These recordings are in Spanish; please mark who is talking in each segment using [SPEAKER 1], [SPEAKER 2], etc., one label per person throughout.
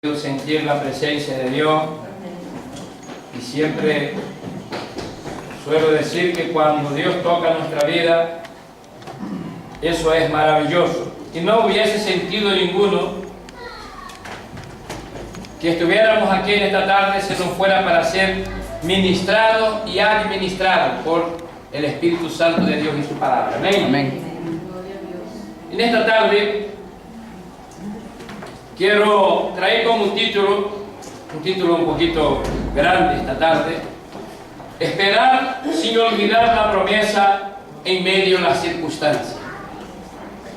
[SPEAKER 1] Sentir la presencia de Dios, y siempre suelo decir que cuando Dios toca nuestra vida, eso es maravilloso. Y no hubiese sentido ninguno que estuviéramos aquí en esta tarde si no fuera para ser ministrados y administrados por el Espíritu Santo de Dios y su palabra. Amén. Amén. En esta tarde quiero traer como un título un poquito grande esta tarde: esperar sin olvidar la promesa en medio de las circunstancias.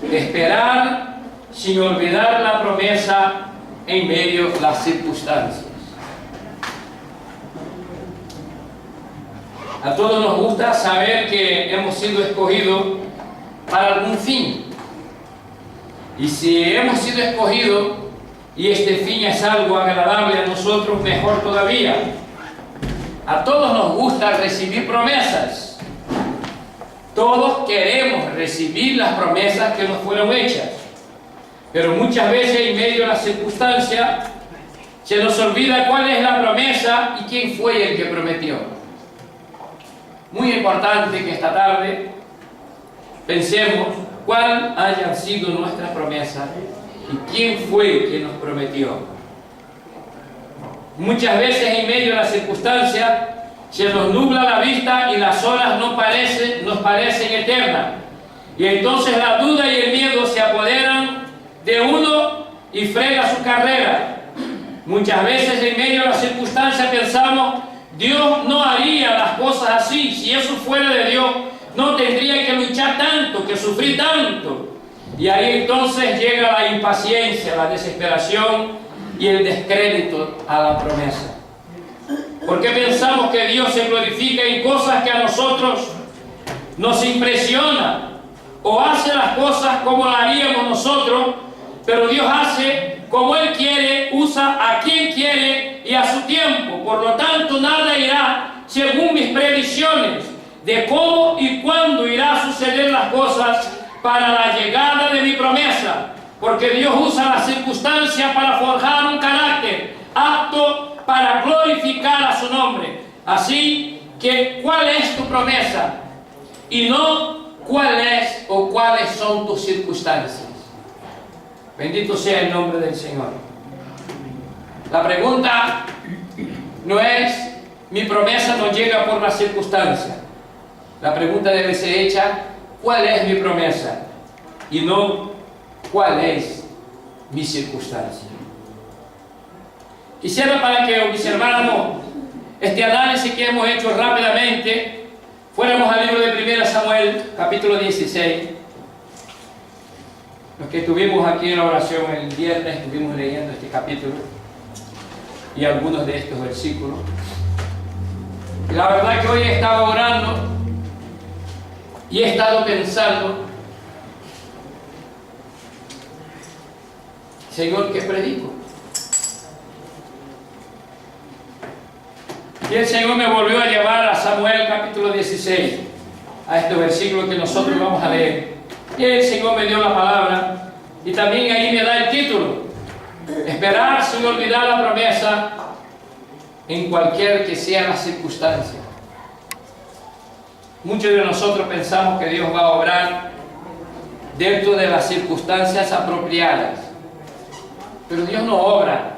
[SPEAKER 1] Esperar sin olvidar la promesa en medio de las circunstancias. A todos nos gusta saber que hemos sido escogidos para algún fin. Y si hemos sido escogidos y este fin es algo agradable a nosotros, mejor todavía. A todos nos gusta recibir promesas. Todos queremos recibir las promesas que nos fueron hechas. Pero muchas veces en medio de las circunstancias se nos olvida cuál es la promesa y quién fue el que prometió. Muy importante que esta tarde pensemos cuál hayan sido nuestras promesas y quién fue quien nos prometió. Muchas veces en medio de las circunstancias se nos nubla la vista y las horas nos parecen eternas. Y entonces la duda y el miedo se apoderan de uno y frena su carrera. Muchas veces en medio de las circunstancias pensamos: Dios no haría las cosas así. Si eso fuera de Dios, no tendría que luchar tanto, que sufrir tanto. Y ahí entonces llega la impaciencia, la desesperación y el descrédito a la promesa. Porque pensamos que Dios se glorifica en cosas que a nosotros nos impresionan, o hace las cosas como las haríamos nosotros, pero Dios hace como Él quiere, usa a quien quiere y a su tiempo. Por lo tanto, nada irá según mis previsiones de cómo y cuándo irá a suceder las cosas para la llegada de mi promesa, porque Dios usa las circunstancias para forjar un carácter apto para glorificar a su nombre. Así que, ¿cuál es tu promesa? Y no cuál es o cuáles son tus circunstancias. Bendito sea el nombre del Señor. La pregunta no es: mi promesa no llega por las circunstancias. La pregunta debe ser hecha: ¿cuál es mi promesa? Y no ¿cuál es mi circunstancia? Quisiera, para que observáramos este análisis que hemos hecho rápidamente, fuéramos al libro de 1 Samuel, capítulo 16. Los que estuvimos aquí en la oración el viernes estuvimos leyendo este capítulo y algunos de estos versículos. Y la verdad que hoy he estado orando y he estado pensando: Señor, ¿qué predico? Y el Señor me volvió a llevar a Samuel capítulo 16, a este versículo que nosotros vamos a leer. Y el Señor me dio la palabra y también ahí me da el título: esperar sin olvidar la promesa en cualquier que sea la circunstancia. Muchos de nosotros pensamos que Dios va a obrar dentro de las circunstancias apropiadas, pero Dios no obra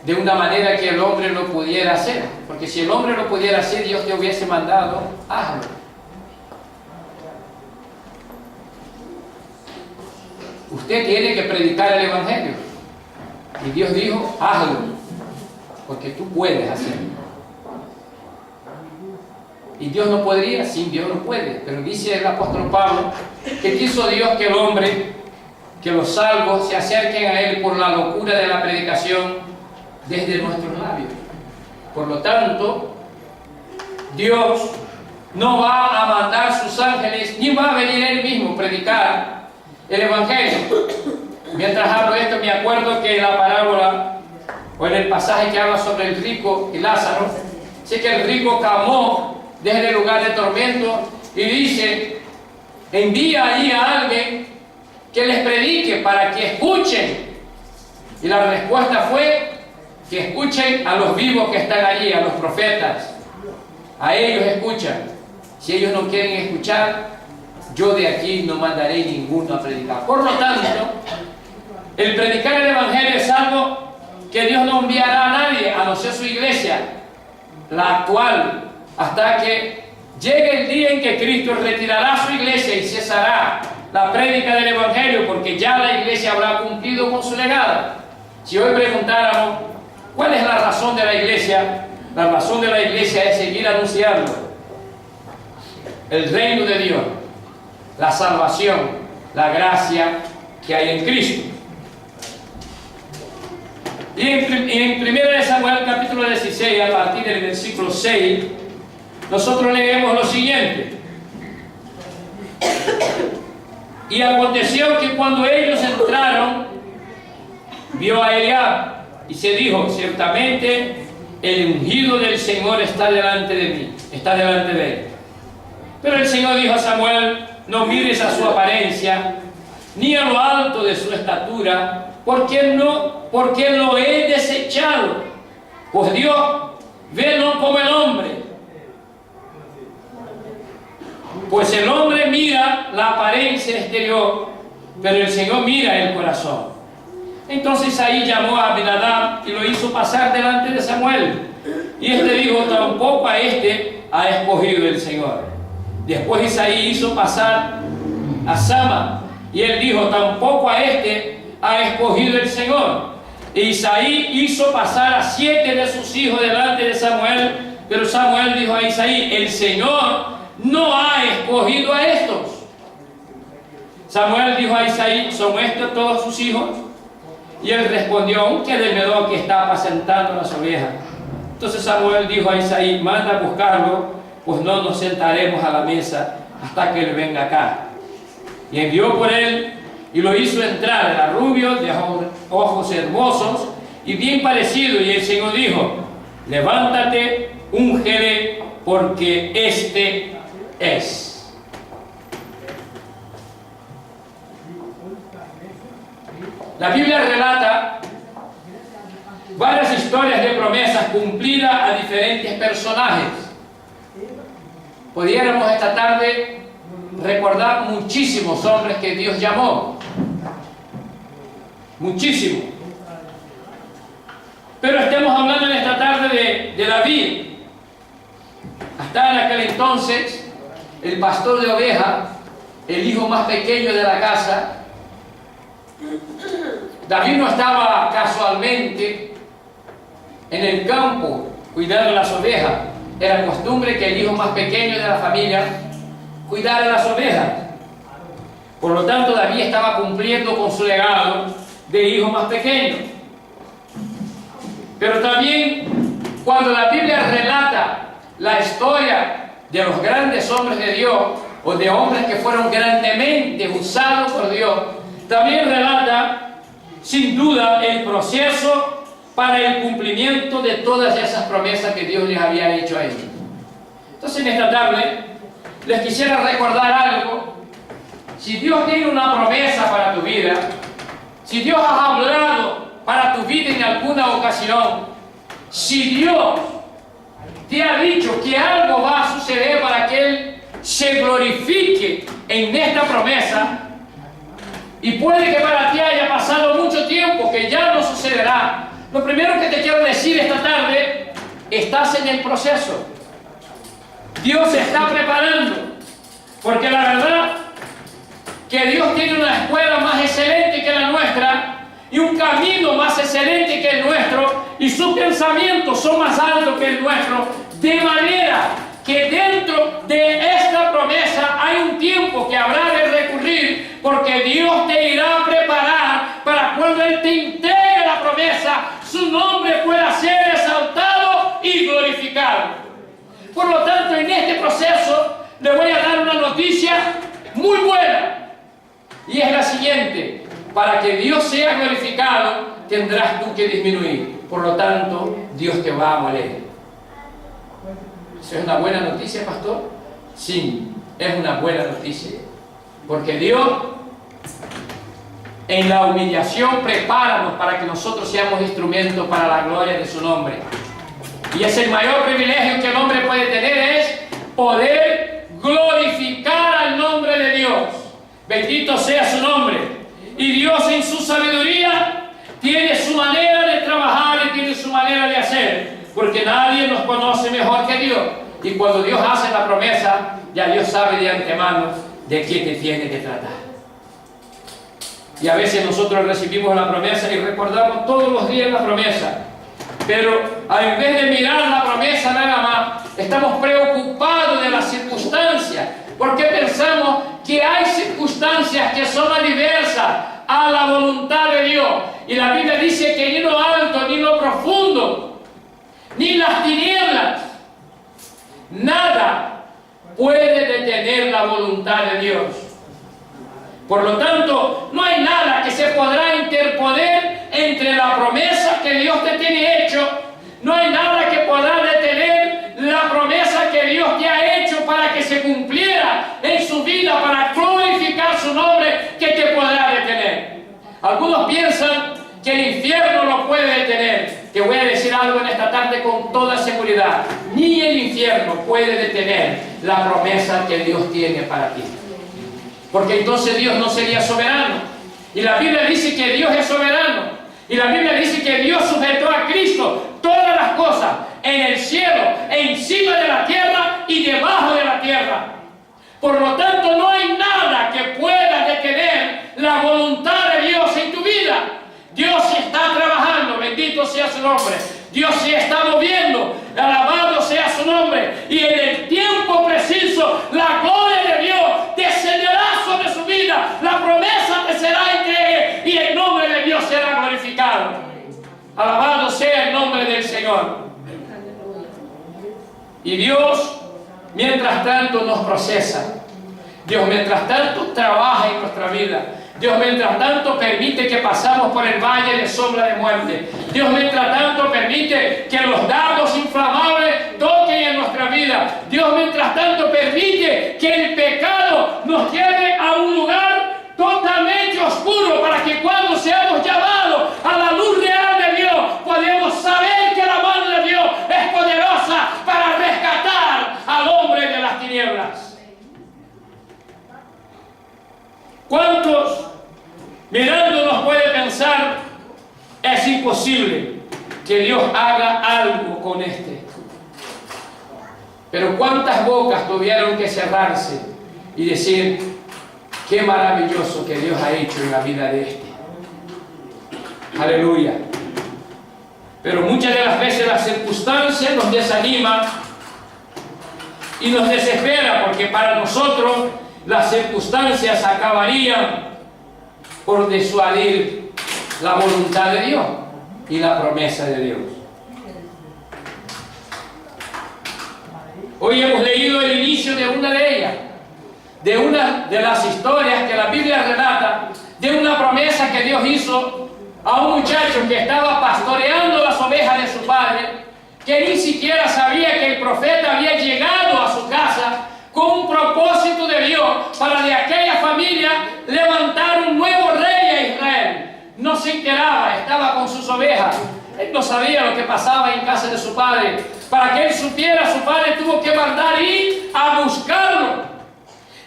[SPEAKER 1] de una manera que el hombre lo pudiera hacer, porque si el hombre lo pudiera hacer, Dios te hubiese mandado: hazlo. Usted tiene que predicar el Evangelio, y Dios dijo: hazlo, porque tú puedes hacerlo. Y Dios no podría, sin Dios no puede. Pero dice el apóstol Pablo que quiso Dios que el hombre, que los salvos se acerquen a Él por la locura de la predicación desde nuestros labios. Por lo tanto, Dios no va a mandar sus ángeles, ni va a venir Él mismo a predicar el Evangelio. Mientras hablo esto, me acuerdo que en la parábola, o en el pasaje que habla sobre el rico y Lázaro, sé que el rico clamó desde el lugar de tormento y dice: envía ahí a alguien que les predique para que escuchen Y la respuesta fue que escuchen a los vivos que están allí, a los profetas. A ellos escuchan. Si ellos no quieren escuchar, yo de aquí no mandaré ninguno a predicar. Por lo tanto, el predicar el Evangelio es algo que Dios no enviará a nadie, a no ser su iglesia, la actual, hasta que llegue el día en que Cristo retirará su iglesia y cesará la prédica del Evangelio, porque ya la iglesia habrá cumplido con su legado. Si hoy preguntáramos, ¿cuál es la razón de la iglesia? La razón de la iglesia es seguir anunciando el reino de Dios, la salvación, la gracia que hay en Cristo. Y en 1 Samuel capítulo 16, a partir del versículo 6, nosotros leemos lo siguiente. Y aconteció que cuando ellos entraron, vio a Eliab y se dijo, ciertamente el ungido del Señor está delante de mí, está delante de él. Pero el Señor dijo a Samuel, no mires a su apariencia, ni a lo alto de su estatura, porque lo he desechado. Pues Dios ve no como el hombre. Pues el hombre mira la apariencia exterior, pero el Señor mira el corazón. Entonces Isaí llamó a Abinadab y lo hizo pasar delante de Samuel. Y este dijo, tampoco a este ha escogido el Señor. Después Isaí hizo pasar a Sama, y él dijo, tampoco a este ha escogido el Señor. E Isaí hizo pasar a 7 de sus hijos delante de Samuel, pero Samuel dijo a Isaí, el Señor no ha escogido a estos. Samuel dijo a Isaí, ¿son estos todos sus hijos? Y él respondió, aunque del menor que está apacentando las ovejas. Entonces Samuel dijo a Isaí, manda a buscarlo, pues no nos sentaremos a la mesa hasta que él venga acá. Y envió por él y lo hizo entrar. Era rubio, de ojos hermosos y bien parecido. Y el Señor dijo, levántate, úngele, porque este es. La Biblia relata varias historias de promesas cumplidas a diferentes personajes. Pudiéramos esta tarde recordar muchísimos hombres que Dios llamó. Muchísimos. Pero estemos hablando en esta tarde de David. Hasta en aquel entonces, el pastor de ovejas, el hijo más pequeño de la casa. David no estaba casualmente en el campo cuidando las ovejas. Era costumbre que el hijo más pequeño de la familia cuidara las ovejas. Por lo tanto, David estaba cumpliendo con su legado de hijo más pequeño. Pero también, cuando la Biblia relata la historia de los grandes hombres de Dios, o de hombres que fueron grandemente usados por Dios, también relata, sin duda, el proceso para el cumplimiento de todas esas promesas que Dios les había hecho a ellos. Entonces, en esta tarde, les quisiera recordar algo. Si Dios tiene una promesa para tu vida, si Dios ha hablado para tu vida en alguna ocasión, si Dios te ha dicho que algo va a suceder para que Él se glorifique en esta promesa, y puede que para ti haya pasado mucho tiempo que ya no sucederá, lo primero que te quiero decir esta tarde, estás en el proceso. Dios se está preparando, porque la verdad que Dios tiene una escuela más excelente que la nuestra y un camino más excelente que el nuestro, y sus pensamientos son más altos que el nuestro, de manera que dentro de esta promesa hay un tiempo que habrá de recurrir, porque Dios te irá a preparar para cuando Él te entregue la promesa, su nombre pueda ser exaltado y glorificado. Por lo tanto, en este proceso le voy a dar una noticia muy buena, y es la siguiente: para que Dios sea glorificado, tendrás tú que disminuir. Por lo tanto, Dios te va a moler. ¿Eso es una buena noticia, pastor? Sí, es una buena noticia. Porque Dios En la humillación, prepáranos para que nosotros seamos instrumentos para la gloria de su nombre. Y es el mayor privilegio que el hombre puede tener, es poder glorificar al nombre de Dios. Bendito sea su nombre. Y Dios en su sabiduría tiene su manera de trabajar y tiene su manera de hacer, porque nadie nos conoce mejor que Dios. Y cuando Dios hace la promesa, ya Dios sabe de antemano de qué te tiene que tratar. Y a veces nosotros recibimos la promesa y recordamos todos los días la promesa, pero en vez de mirar la promesa nada más, estamos preocupados de las circunstancias, porque pensamos que hay circunstancias que son adversas a la voluntad de Dios. Y la Biblia dice que ni lo alto, ni lo profundo, ni las tinieblas, nada puede detener la voluntad de Dios. Por lo tanto, no hay nada que se podrá interponer entre la promesa que Dios te tiene hecho. No hay nada que podrá detener la promesa que Dios te ha hecho para que se cumpliera en su vida, para glorificar su nombre, que te podrá detener. Algunos piensan que el infierno lo puede detener. Te voy a decir algo en esta tarde con toda seguridad. Ni el infierno puede detener la promesa que Dios tiene para ti. Porque entonces Dios no sería soberano. Y la Biblia dice que Dios es soberano. Y la Biblia dice que Dios sujetó a Cristo todas las cosas, en el cielo, encima de la tierra y debajo de la tierra. Por lo tanto, no hay nada que pueda detener la voluntad de Dios en tu vida. Dios está trabajando, bendito sea su nombre. Dios se está moviendo, alabado sea su nombre. Y en el tiempo preciso, la gloria de Dios descenderá sobre su vida. La promesa te será entregue y el nombre de Dios será glorificado. Alabado sea el nombre del Señor. Y Dios, mientras tanto, nos procesa. Dios, mientras tanto, trabaja en nuestra vida. Dios, mientras tanto, permite que pasamos por el valle de sombra de muerte. Dios, mientras tanto, permite que los dardos inflamables toquen en nuestra vida. Dios, mientras tanto, permite que el pecado nos lleve a un lugar totalmente oscuro, para que cuando seamos llamados a la luz real de Dios, podemos saber que la mano de Dios es poderosa para rescatar al hombre de las tinieblas. ¿Cuántos mirándonos puede pensar es imposible que Dios haga algo con este? Pero ¿cuántas bocas tuvieron que cerrarse y decir qué maravilloso que Dios ha hecho en la vida de este? Aleluya. Pero muchas de las veces las circunstancias nos desaniman y nos desespera, porque para nosotros las circunstancias acabarían por disuadir la voluntad de Dios y la promesa de Dios. Hoy hemos leído el inicio de una de ellas, de una de las historias que la Biblia relata, de una promesa que Dios hizo a un muchacho que estaba pastoreando las ovejas de su padre, que ni siquiera sabía que el profeta había llegado a su casa con un propósito de Dios para de aquella familia levantar un nuevo rey a Israel. No se enteraba, estaba con sus ovejas. Él no sabía lo que pasaba en casa de su padre. Para que él supiera, su padre tuvo que mandar ir a buscarlo.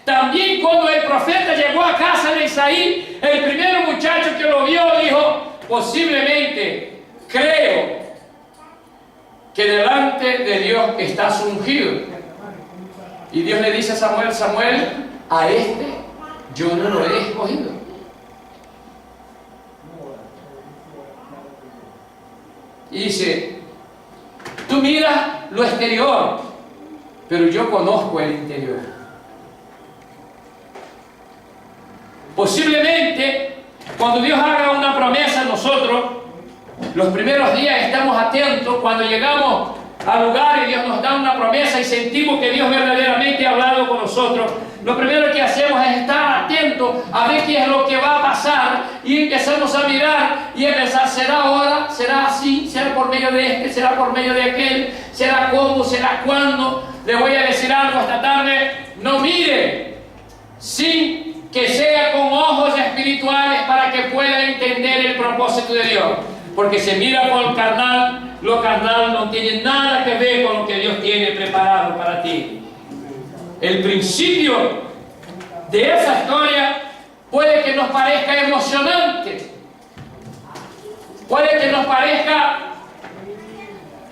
[SPEAKER 1] También cuando el profeta llegó a casa de Isaí, el primer muchacho que lo vio dijo, posiblemente, creo que delante de Dios estás ungido. Y Dios le dice a Samuel, Samuel, a este yo no lo he escogido. Y dice, tú miras lo exterior, pero yo conozco el interior. Posiblemente, cuando Dios haga una promesa a nosotros, los primeros días estamos atentos. Cuando llegamos al lugar y Dios nos da una promesa y sentimos que Dios verdaderamente ha hablado con nosotros, lo primero que hacemos es estar atentos a ver qué es lo que va a pasar, y empezamos a mirar y a pensar, ¿será ahora? ¿Será así? ¿Será por medio de este? ¿Será por medio de aquel? ¿Será cómo? ¿Será cuándo? Le voy a decir algo esta tarde: no mire sin que sea con ojos espirituales para que pueda entender el propósito de Dios. Porque se mira por el carnal, lo carnal no tiene nada que ver con lo que Dios tiene preparado para ti. El principio de esa historia puede que nos parezca emocionante, puede que nos parezca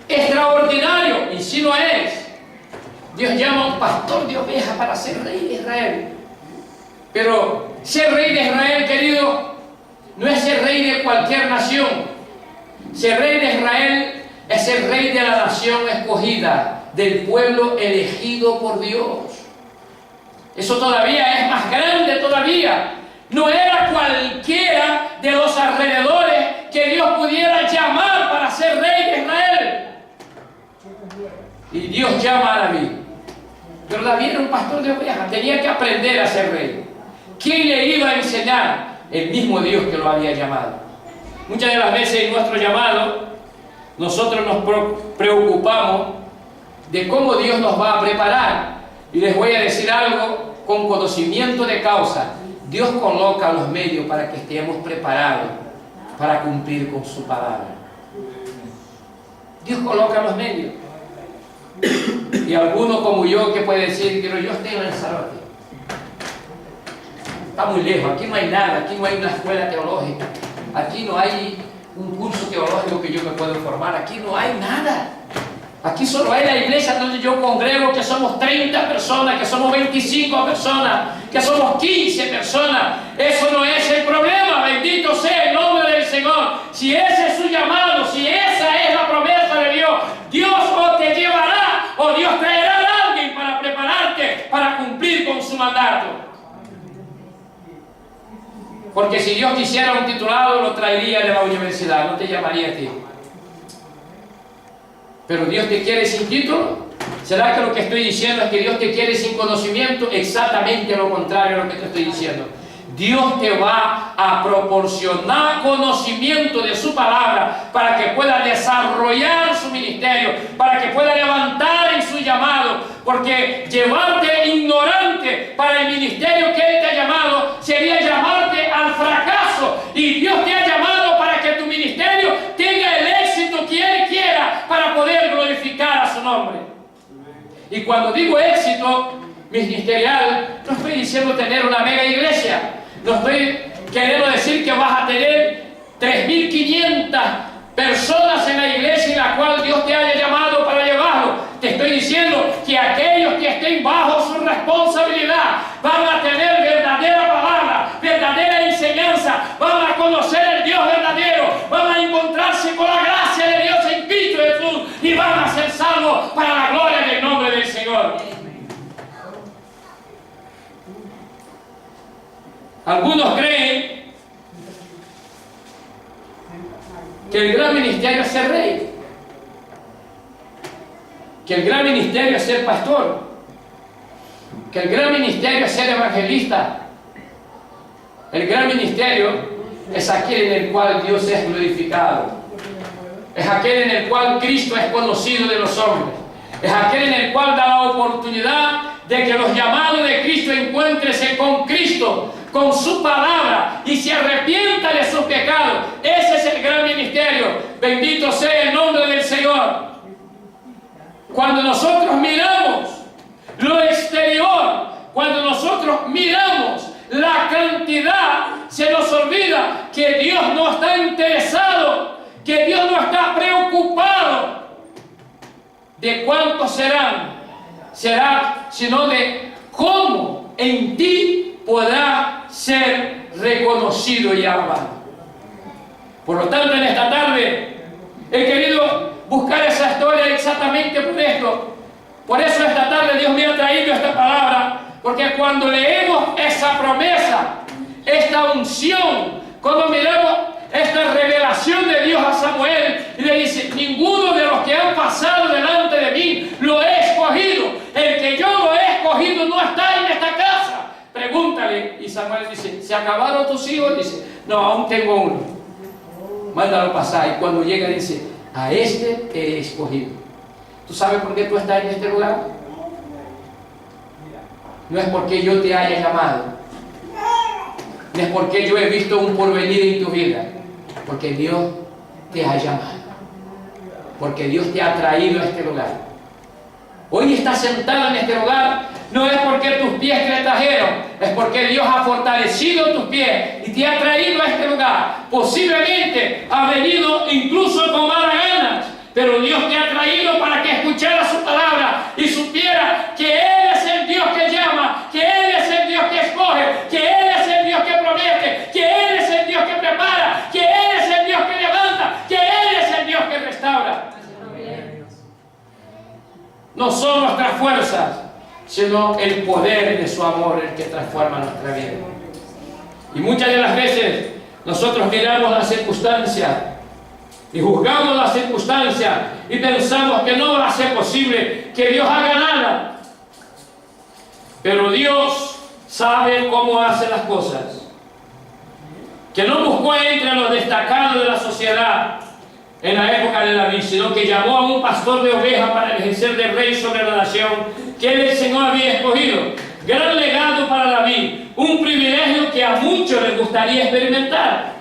[SPEAKER 1] extraordinario, y si no es. Dios llama a un pastor de ovejas para ser rey de Israel. Pero ser rey de Israel, querido, no es ser rey de cualquier nación. Ser rey de Israel es ser rey de la nación escogida, del pueblo elegido por Dios. Eso todavía es más grande todavía. No era cualquiera de los alrededores que Dios pudiera llamar para ser rey de Israel. Y Dios llama a David. Pero David era un pastor de ovejas, tenía que aprender a ser rey. ¿Quién le iba a enseñar? El mismo Dios que lo había llamado. Muchas de las veces en nuestro llamado, nosotros nos preocupamos de cómo Dios nos va a preparar. Y les voy a decir algo con conocimiento de causa. Dios coloca los medios para que estemos preparados para cumplir con su palabra. Dios coloca los medios. Y alguno como yo que puede decir, pero yo estoy en Lanzarote. Está muy lejos, aquí no hay nada, aquí no hay una escuela teológica, aquí no hay un curso teológico que yo me pueda formar, aquí no hay nada. Aquí solo hay la iglesia donde yo congrego, que somos 30 personas, que somos 25 personas, que somos 15 personas. Eso no es el problema, bendito sea el nombre del Señor. Si ese es su llamado, si esa es la promesa de Dios, Dios o te llevará o Dios traerá a alguien para prepararte para cumplir con su mandato. Porque si Dios quisiera un titulado, lo traería de la universidad, no te llamaría a ti. Pero Dios te quiere sin título. ¿Será que lo que estoy diciendo es que Dios te quiere sin conocimiento? Exactamente lo contrario a lo que te estoy diciendo. Dios te va a proporcionar conocimiento de su palabra para que pueda desarrollar su ministerio, para que pueda levantar en su llamado, porque llevarte ignorante para el ministerio que Él te ha llamado sería llamarte al fracaso, y Dios te ha llamado para que tu ministerio tenga el éxito que Él quiera para poder glorificar a su nombre. Y cuando digo éxito ministerial, no estoy diciendo tener una mega iglesia. No estoy queriendo decir que vas a tener 3.500 personas en la iglesia en la cual Dios te haya llamado para llevarlo. Te estoy diciendo que aquellos que estén bajo su responsabilidad van a tener verdadera palabra, verdadera enseñanza, van a conocer el Dios verdadero, van a encontrarse con la gracia de Dios en Cristo Jesús y van a ser salvos para la gloria del nombre del Señor. Algunos creen que el gran ministerio es ser rey, que el gran ministerio es ser pastor, que el gran ministerio es ser evangelista. El gran ministerio es aquel en el cual Dios es glorificado, es aquel en el cual Cristo es conocido de los hombres, es aquel en el cual da la oportunidad de que los llamados de Cristo encuéntrense con Cristo, con su palabra, y se arrepienta de sus pecados. Ese es el gran ministerio. Bendito sea el nombre del Señor. Cuando nosotros miramos lo exterior, cuando nosotros miramos la cantidad, se nos olvida que Dios no está interesado, que Dios no está preocupado de cuántos será, sino de cómo en ti podrá ser reconocido y alabado. Por lo tanto, en esta tarde he querido buscar esa historia exactamente por esto. Por eso esta tarde Dios me ha traído esta palabra, porque cuando leemos esa promesa, esta unción, cuando miramos esta revelación de Dios a Samuel, y le dice: ninguno de los que han pasado delante de mí lo he escogido, el que yo lo he escogido no está en esta casa. Pregúntale. Y Samuel dice: ¿se acabaron tus hijos? Dice: no, aún tengo uno. Mándalo pasar. Y cuando llega dice: a este he escogido. ¿Tú sabes por qué tú estás en este lugar? No es porque yo te haya llamado, no es porque yo he visto un porvenir en tu vida, porque Dios te ha llamado, porque Dios te ha traído a este lugar. Hoy estás sentado en este lugar, no es porque tus pies te trajeron, es porque Dios ha fortalecido tus pies y te ha traído a este lugar. Posiblemente ha venido incluso con malas ganas, pero Dios te ha traído para que escucharas su palabra y supiera que Él es el Dios que llama, que Él es el Dios que escoge, que Él es el Dios que promete, que Él es el Dios que prepara, que Él es el Dios que levanta, que Él es el Dios que restaura. No son nuestras fuerzas, sino el poder de su amor el que transforma nuestra vida. Y muchas de las veces nosotros miramos las circunstancias y juzgamos las circunstancias y pensamos que no va a ser posible que Dios haga nada. Pero Dios sabe cómo hace las cosas. Que no buscó entre los destacados de la sociedad en la época de David, sino que llamó a un pastor de ovejas para ejercer de rey sobre la nación que el Señor había escogido. Gran legado para David, un privilegio que a muchos les gustaría experimentar.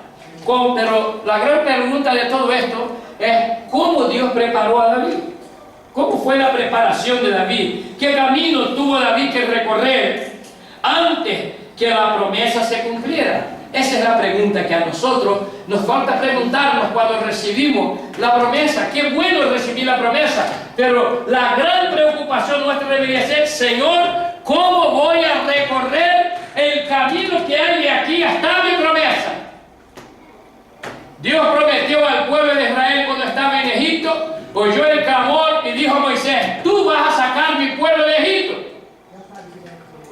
[SPEAKER 1] Pero la gran pregunta de todo esto es ¿cómo Dios preparó a David? ¿Cómo fue la preparación de David? ¿Qué camino tuvo David que recorrer antes que la promesa se cumpliera? Esa es la pregunta que a nosotros nos falta preguntarnos cuando recibimos la promesa. Qué bueno recibir la promesa, pero la gran preocupación nuestra debería ser: Señor, ¿cómo voy a recorrer el camino que hay de aquí hasta mi promesa? Dios prometió al pueblo de Israel cuando estaba en Egipto, oyó el clamor y dijo a Moisés: tú vas a sacar mi pueblo de Egipto.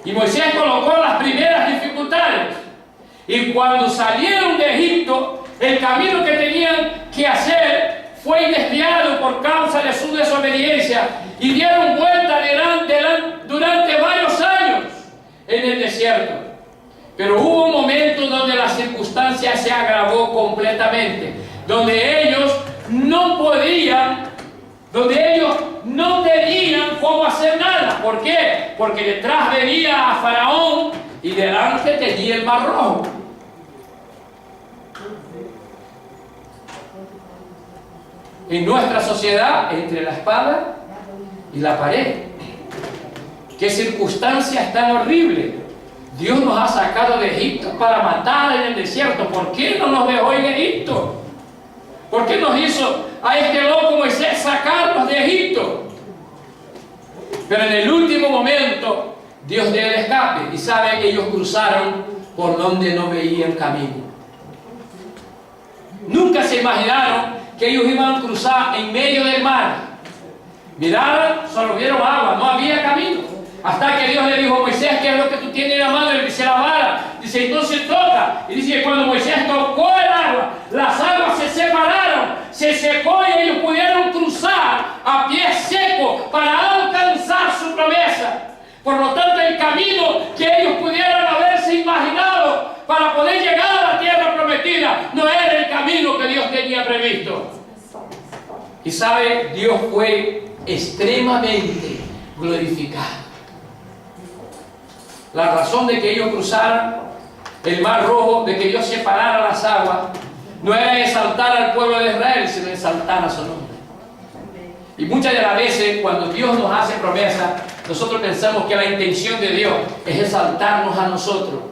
[SPEAKER 1] Y Moisés colocó las primeras dificultades. Y cuando salieron de Egipto, el camino que tenían que hacer fue desviado por causa de su desobediencia y dieron vuelta durante varios años en el desierto. Pero hubo un momento donde la circunstancia se agravó completamente, donde ellos no podían, donde ellos no tenían cómo hacer nada. ¿Por qué? Porque detrás venía a Faraón y delante tenía el Mar Rojo. En nuestra sociedad, entre la espada y la pared. Qué circunstancias tan horribles. Dios nos ha sacado de Egipto para matar en el desierto. ¿Por qué no nos dejó en Egipto? ¿Por qué nos hizo a este loco Moisés sacarnos de Egipto? Pero en el último momento Dios dio el escape y saben que ellos cruzaron por donde no veían camino. Nunca se imaginaron que ellos iban a cruzar en medio del mar. Miraron, solo vieron agua, no había camino. Hasta que Dios le dijo a Moisés: ¿qué es lo que tú tienes en la mano? Y dice: la vara. Dice: entonces toca. Y dice que cuando Moisés tocó el agua, las aguas se separaron, se secó y ellos pudieron cruzar a pie seco para alcanzar su promesa. Por lo tanto, el camino que ellos pudieran haberse imaginado para poder llegar a la tierra prometida no era el camino que Dios tenía previsto. Y sabe, Dios fue extremadamente glorificado. La razón de que ellos cruzaran el Mar Rojo, de que Dios separara las aguas, no era exaltar al pueblo de Israel, sino exaltar a su nombre. Y muchas de las veces cuando Dios nos hace promesas, nosotros pensamos que la intención de Dios es exaltarnos a nosotros,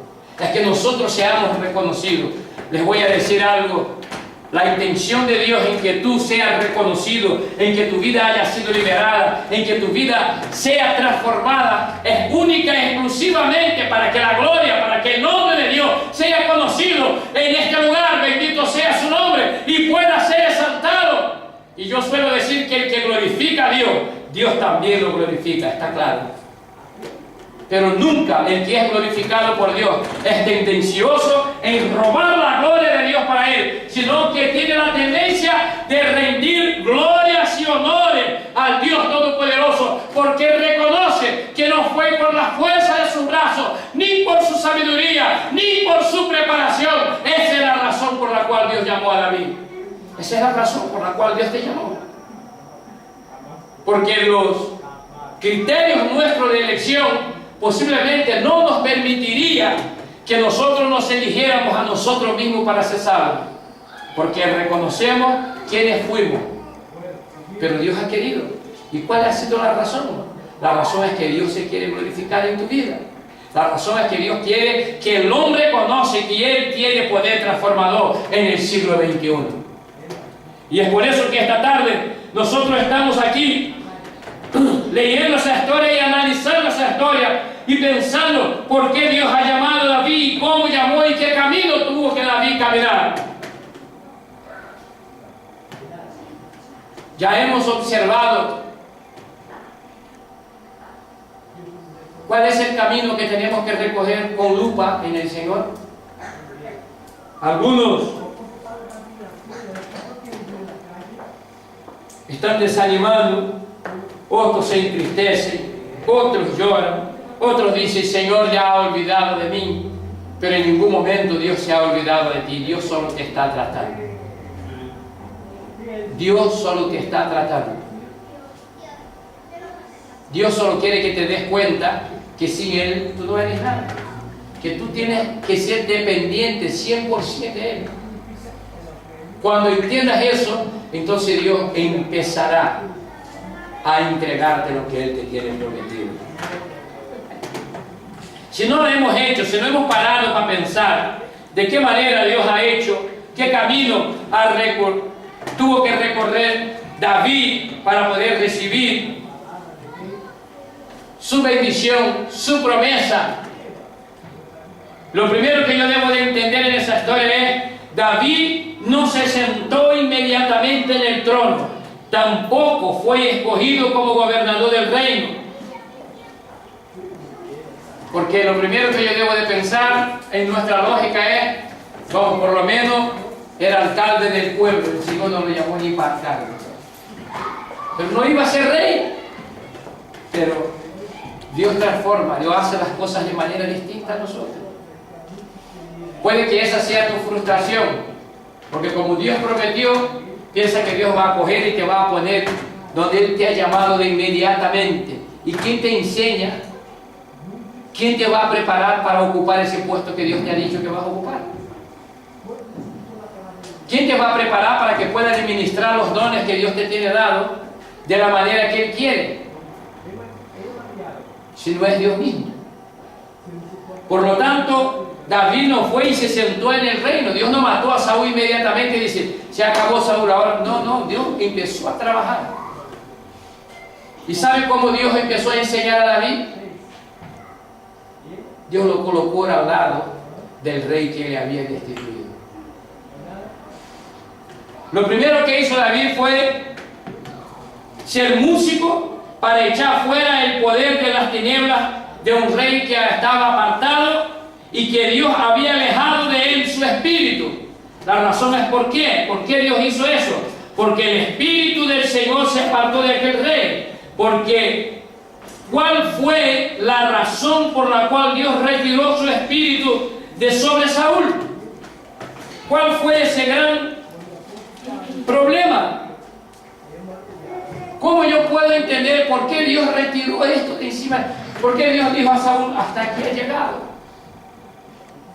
[SPEAKER 1] es que nosotros seamos reconocidos. Les voy a decir algo: la intención de Dios en que tú seas reconocido, en que tu vida haya sido liberada, en que tu vida sea transformada, es única y exclusivamente para que la gloria, para que el nombre de Dios sea conocido en este lugar. Bendito sea su nombre y pueda ser exaltado. Y yo suelo decir que el que glorifica a Dios, Dios también lo glorifica, está claro. Pero nunca el que es glorificado por Dios es tendencioso en robar la gloria de Dios para Él, sino que tiene la tendencia de rendir glorias y honores al Dios Todopoderoso, porque reconoce que no fue por la fuerza de sus brazos, ni por su sabiduría, ni por su preparación. Esa es la razón por la cual Dios llamó a David. Esa es la razón por la cual Dios te llamó. Porque los criterios nuestros de elección posiblemente no nos permitiría que nosotros nos eligiéramos a nosotros mismos para ser salvos, porque reconocemos quiénes fuimos, pero Dios ha querido. ¿Y cuál ha sido la razón? La razón es que Dios se quiere glorificar en tu vida. La razón es que Dios quiere que el hombre conoce que Él tiene poder transformador en el siglo XXI. Y es por eso que esta tarde nosotros estamos aquí leyendo esa historia y analizando esa historia y pensando por qué Dios ha llamado a David y cómo llamó y qué camino tuvo que David caminar. Ya hemos observado cuál es el camino que tenemos que recoger con lupa en el Señor. Algunos están desanimando, otros se entristecen, otros lloran, otros dicen: Señor ya ha olvidado de mí. Pero en ningún momento Dios se ha olvidado de ti. Dios solo te está tratando. Dios solo te está tratando. Dios solo quiere que te des cuenta que sin Él tú no eres nada, que tú tienes que ser dependiente 100% de Él. Cuando entiendas eso, entonces Dios empezará a entregarte lo que Él te tiene prometido. Si no lo hemos hecho, si no hemos parado para pensar de qué manera Dios ha hecho, qué camino tuvo que recorrer David para poder recibir su bendición, su promesa. Lo primero que yo debo de entender en esa historia es: David no se sentó inmediatamente en el trono, tampoco fue escogido como gobernador del reino. Porque lo primero que yo debo de pensar en nuestra lógica es: vamos, por lo menos era alcalde del pueblo, el Señor no lo llamó ni para alcalde, pero no iba a ser rey. Pero Dios transforma, Dios hace las cosas de manera distinta a nosotros. Puede que esa sea tu frustración, porque como Dios prometió, piensa que Dios va a coger y te va a poner donde Él te ha llamado de inmediatamente. ¿Y quién te enseña? ¿Quién te va a preparar para ocupar ese puesto que Dios te ha dicho que vas a ocupar? ¿Quién te va a preparar para que puedas administrar los dones que Dios te tiene dado de la manera que Él quiere? Si no es Dios mismo. Por lo tanto, David no fue y se sentó en el reino. Dios no mató a Saúl inmediatamente y dice: se acabó Saúl ahora. No, Dios empezó a trabajar. ¿Y sabe cómo Dios empezó a enseñar a David? Dios lo colocó al lado del rey que le había destituido. Lo primero que hizo David fue ser músico para echar fuera el poder de las tinieblas de un rey que estaba apartado y que Dios había alejado de él su espíritu. La razón es ¿por qué? ¿Por qué Dios hizo eso? Porque el espíritu del Señor se apartó de aquel rey. Porque ¿cuál fue la razón por la cual Dios retiró su espíritu de sobre Saúl? ¿Cuál fue ese gran problema? ¿Cómo yo puedo entender por qué Dios retiró esto de encima? ¿Por qué Dios dijo a Saúl: hasta aquí ha llegado?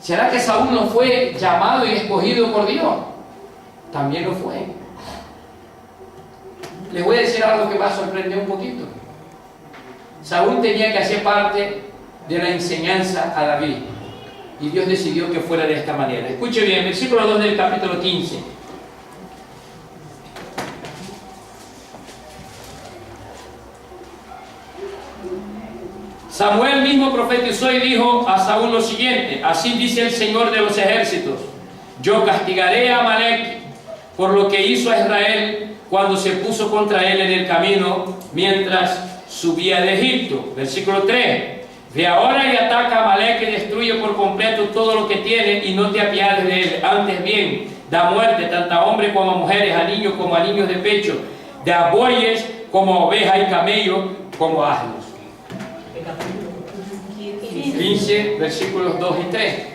[SPEAKER 1] ¿Será que Saúl no fue llamado y escogido por Dios? También lo fue. Les voy a decir algo que va a sorprender un poquito. Saúl tenía que hacer parte de la enseñanza a David, y Dios decidió que fuera de esta manera. Escuche bien, versículo 2 del capítulo 15. Samuel mismo profetizó y dijo a Saúl lo siguiente: así dice el Señor de los ejércitos: yo castigaré a Amalek por lo que hizo a Israel cuando se puso contra él en el camino mientras subía de Egipto. Versículo 3: ve ahora y ataca a Amalek y destruye por completo todo lo que tiene y no te apiades de él. Antes bien, da muerte tanto a hombres como a mujeres, a niños como a niños de pecho, de a bueyes como a ovejas y camellos como a asnos. 15, versículos 2 y 3.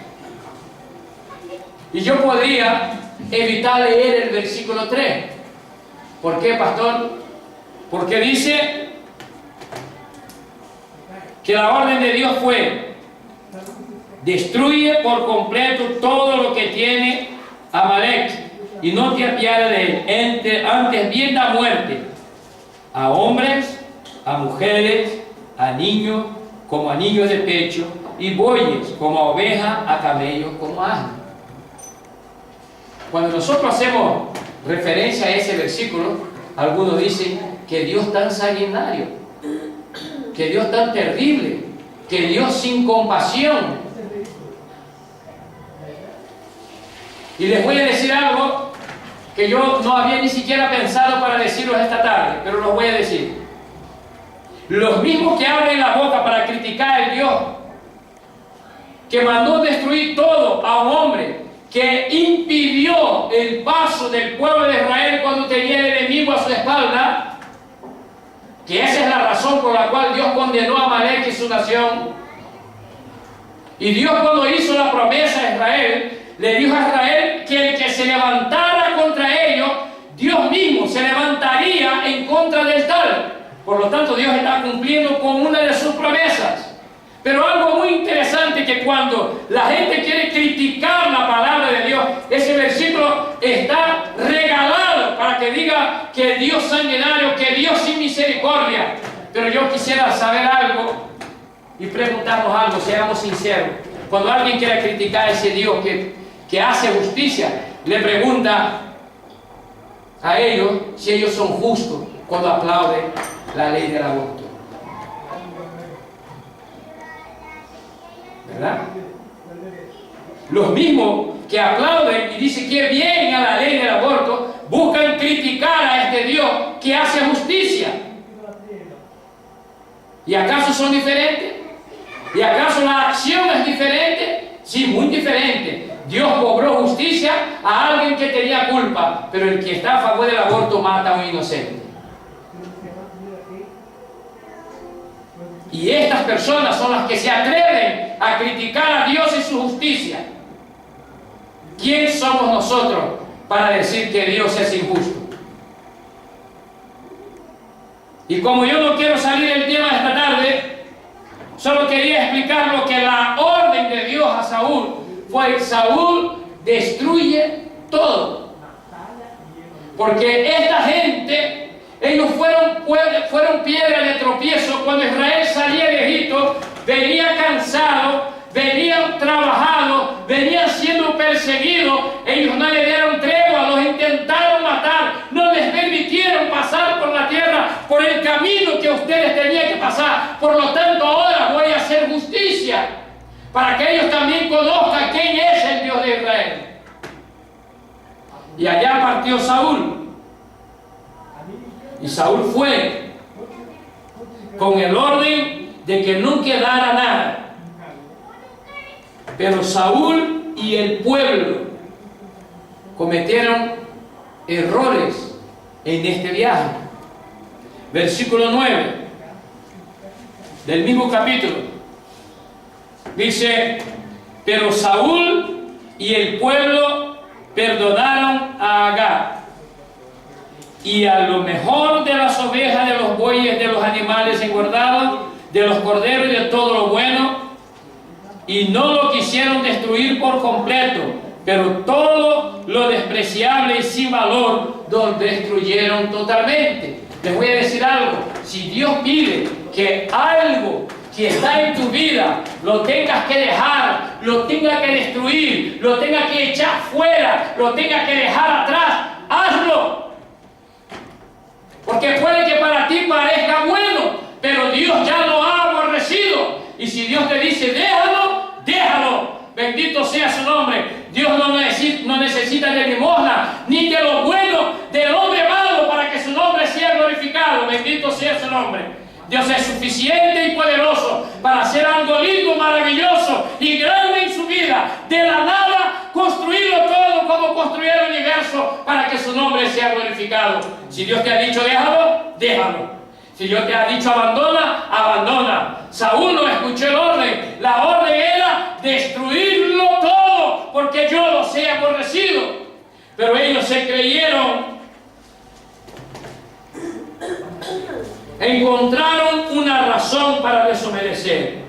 [SPEAKER 1] Y yo podría evitar leer el versículo 3. ¿Por qué, pastor? Porque dice que la orden de Dios fue destruye por completo todo lo que tiene Amalek y no te apiades de él, antes bien da muerte a hombres, a mujeres, a niños como a niños de pecho, y bueyes como a ovejas, a camellos como a asnos. Cuando nosotros hacemos referencia a ese versículo, algunos dicen que Dios tan sanguinario, que Dios tan terrible, que Dios sin compasión. Y les voy a decir algo que yo no había ni siquiera pensado para decirlos esta tarde, pero los voy a decir. Los mismos que abren la boca para criticar al Dios que mandó destruir todo a un hombre, que impidió el paso del pueblo de Israel cuando tenía el enemigo a su espalda, que esa es la razón por la cual Dios condenó a Amalek y su nación. Y Dios, cuando hizo la promesa a Israel, le dijo a Israel que el que se levantara contra ellos, Dios mismo se levantaría en contra del tal. Por lo tanto, Dios está cumpliendo con una de sus promesas. Pero algo muy interesante, que cuando la gente quiere criticar la palabra de Dios, ese versículo está regalado para que diga que Dios sanguinario, que Dios sin misericordia. Pero yo quisiera saber algo y preguntarnos algo, seamos sinceros. Cuando alguien quiere criticar a ese Dios que hace justicia, le pregunta a ellos si ellos son justos cuando aplauden la ley del aborto. ¿Verdad? Los mismos que aplauden y dicen que bien a la ley del aborto, buscan criticar a este Dios que hace justicia. ¿Y acaso son diferentes? ¿Y acaso la acción es diferente? Sí, muy diferente. Dios cobró justicia a alguien que tenía culpa, pero el que está a favor del aborto mata a un inocente. Y estas personas son las que se atreven a criticar a Dios y su justicia. ¿Quién somos nosotros para decir que Dios es injusto? Y como yo no quiero salir del tema esta tarde, solo quería explicar lo que la orden de Dios a Saúl fue: Saúl destruye todo. Porque esta gente, ellos fueron piedra de tropiezo. Cuando Israel salía de Egipto, venía cansado, venían trabajados, venían siendo perseguidos. Ellos no le dieron tregua, los intentaron matar, no les permitieron pasar por la tierra, por el camino que ustedes tenían que pasar. Por lo tanto, ahora voy a hacer justicia para que ellos también conozcan quién es el Dios de Israel. Y allá partió Saúl. Y Saúl fue con el orden de que no quedara nada. Pero Saúl y el pueblo cometieron errores en este viaje. Versículo 9 del mismo capítulo dice: pero Saúl y el pueblo perdonaron a Agar y a lo mejor de las ovejas, de los bueyes, de los animales engordados, de los corderos y de todo lo bueno, y no lo quisieron destruir por completo, pero todo lo despreciable y sin valor lo destruyeron totalmente. Les voy a decir algo: si Dios pide que algo que está en tu vida lo tengas que dejar, lo tengas que destruir, lo tengas que echar fuera, lo tengas que dejar atrás, hazlo. Porque puede que para ti parezca bueno, pero Dios ya lo ha aborrecido. Y si Dios te dice déjalo, déjalo. Bendito sea su nombre. Dios no necesita de limosna, ni de lo bueno del hombre malo, para que su nombre sea glorificado. Bendito sea su nombre. Dios es suficiente y poderoso para hacer algo lindo, maravilloso y grande en su vida. De la nada, construirlo todo como construir el universo para que su nombre sea glorificado. Si Dios te ha dicho déjalo, déjalo. Si Dios te ha dicho abandona, abandona. Saúl no escuchó el orden. La orden era destruirlo todo, porque yo los he aborrecido. Pero ellos se creyeron, encontraron una razón para desobedecer.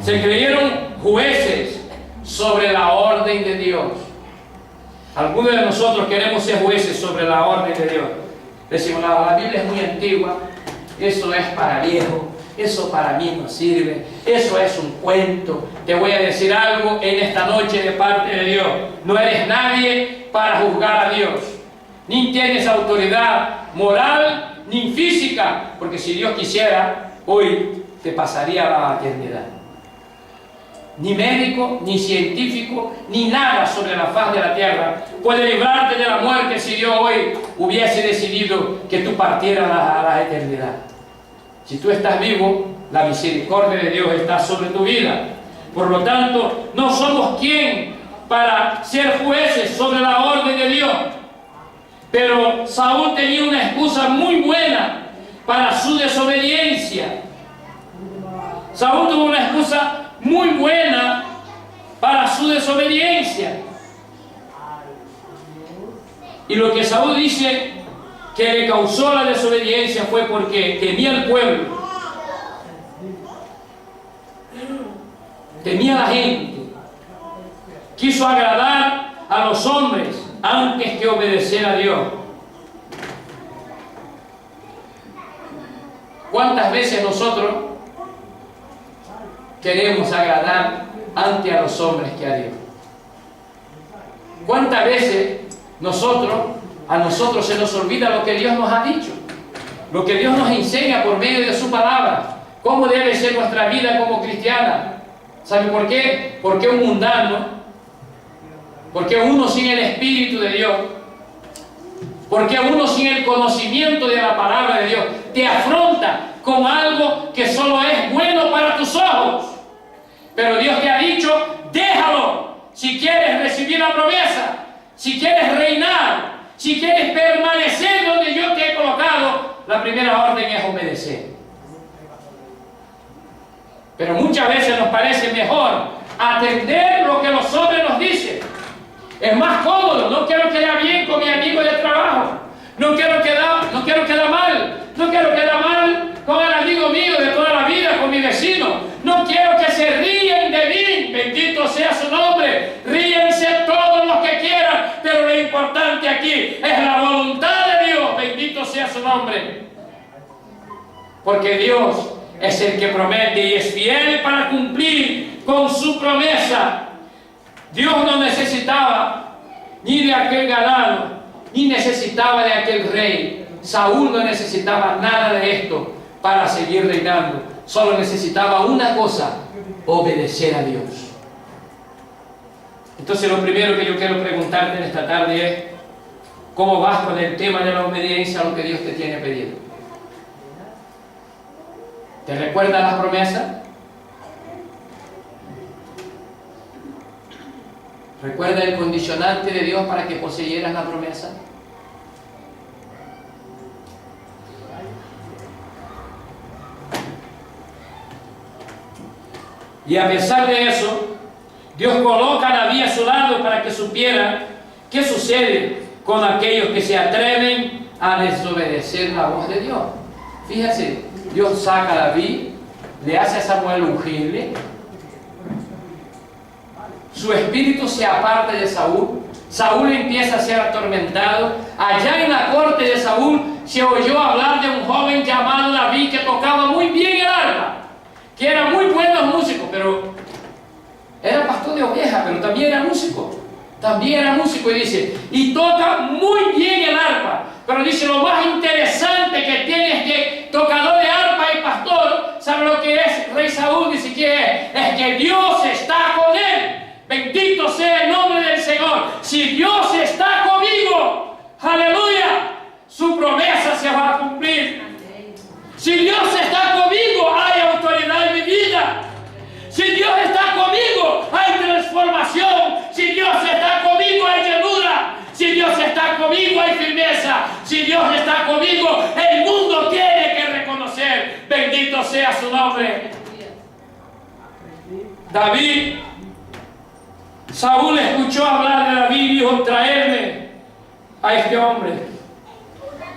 [SPEAKER 1] Se creyeron jueces sobre la orden de Dios. Algunos de nosotros queremos ser jueces sobre la orden de Dios. Decimos, no, la Biblia es muy antigua, eso es para viejos, eso para mí no sirve, eso es un cuento. Te voy a decir algo en esta noche de parte de Dios. No eres nadie para juzgar a Dios, ni tienes autoridad moral ni física, porque si Dios quisiera, hoy te pasaría la eternidad. Ni médico, ni científico, ni nada sobre la faz de la tierra puede librarte de la muerte si Dios hoy hubiese decidido que tú partieras a la eternidad. Si tú estás vivo, la misericordia de Dios está sobre tu vida. Por lo tanto, no somos quien para ser jueces sobre la orden de Dios. Pero Saúl tenía una excusa muy buena para su desobediencia. Saúl tuvo una excusa muy buena para su desobediencia. Y lo que Saúl dice que le causó la desobediencia fue porque temía al pueblo, temía a la gente, quiso agradar a los hombres antes que obedecer a Dios. ¿Cuántas veces nosotros queremos agradar ante a los hombres que a Dios? ¿Cuántas veces a nosotros se nos olvida lo que Dios nos ha dicho? Lo que Dios nos enseña por medio de su palabra. ¿Cómo debe ser nuestra vida como cristiana? ¿Sabe por qué? Porque un mundano, porque uno sin el Espíritu de Dios, porque uno sin el conocimiento de la palabra de Dios, te afronta con algo que solo es bueno para tus ojos. Pero Dios te ha dicho, déjalo, si quieres recibir la promesa, si quieres reinar, si quieres permanecer donde yo te he colocado. La primera orden es obedecer. Pero muchas veces nos parece mejor atender lo que los hombres nos dicen. Es más cómodo, no quiero quedar bien con mi amigo de trabajo, no quiero quedar mal con el amigo mío de toda la vida, con mi vecino, no quiero que se ríen de mí, bendito sea su nombre, ríense todos los que quieran, pero lo importante aquí es la voluntad de Dios, bendito sea su nombre, porque Dios es el que promete y es fiel para cumplir con su promesa. Dios no necesitaba ni de aquel ganado, ni necesitaba de aquel rey. Saúl no necesitaba nada de esto para seguir reinando. Solo necesitaba una cosa: obedecer a Dios. Entonces lo primero que yo quiero preguntarte en esta tarde es: ¿cómo vas con el tema de la obediencia a lo que Dios te tiene pedido? ¿Te recuerdas las promesas? ¿Recuerda el condicionante de Dios para que poseyeras la promesa? Y a pesar de eso, Dios coloca a David a su lado para que supiera qué sucede con aquellos que se atreven a desobedecer la voz de Dios. Fíjese, Dios saca a David, le hace a Samuel ungirle. Su espíritu se aparta de Saúl. Saúl empieza a ser atormentado. Allá en la corte de Saúl se oyó hablar de un joven llamado David que tocaba muy bien el arpa, que era muy bueno músico, pero era pastor de ovejas, pero también era músico. También era músico y dice, y toca muy bien el arpa. Pero dice, lo más interesante que tiene es que tocador de arpa y pastor, ¿sabe lo que es? Rey Saúl dice que es que Dios está con él. Bendito sea el nombre del Señor. Si Dios está conmigo, aleluya, su promesa se va a cumplir. Si Dios está conmigo, hay autoridad en mi vida. Si Dios está conmigo, hay transformación. Si Dios está conmigo, hay llenura. Si Dios está conmigo, hay firmeza. Si Dios está conmigo, el mundo tiene que reconocer. Bendito sea su nombre. David, Saúl escuchó hablar de David y dijo, traedme a este hombre.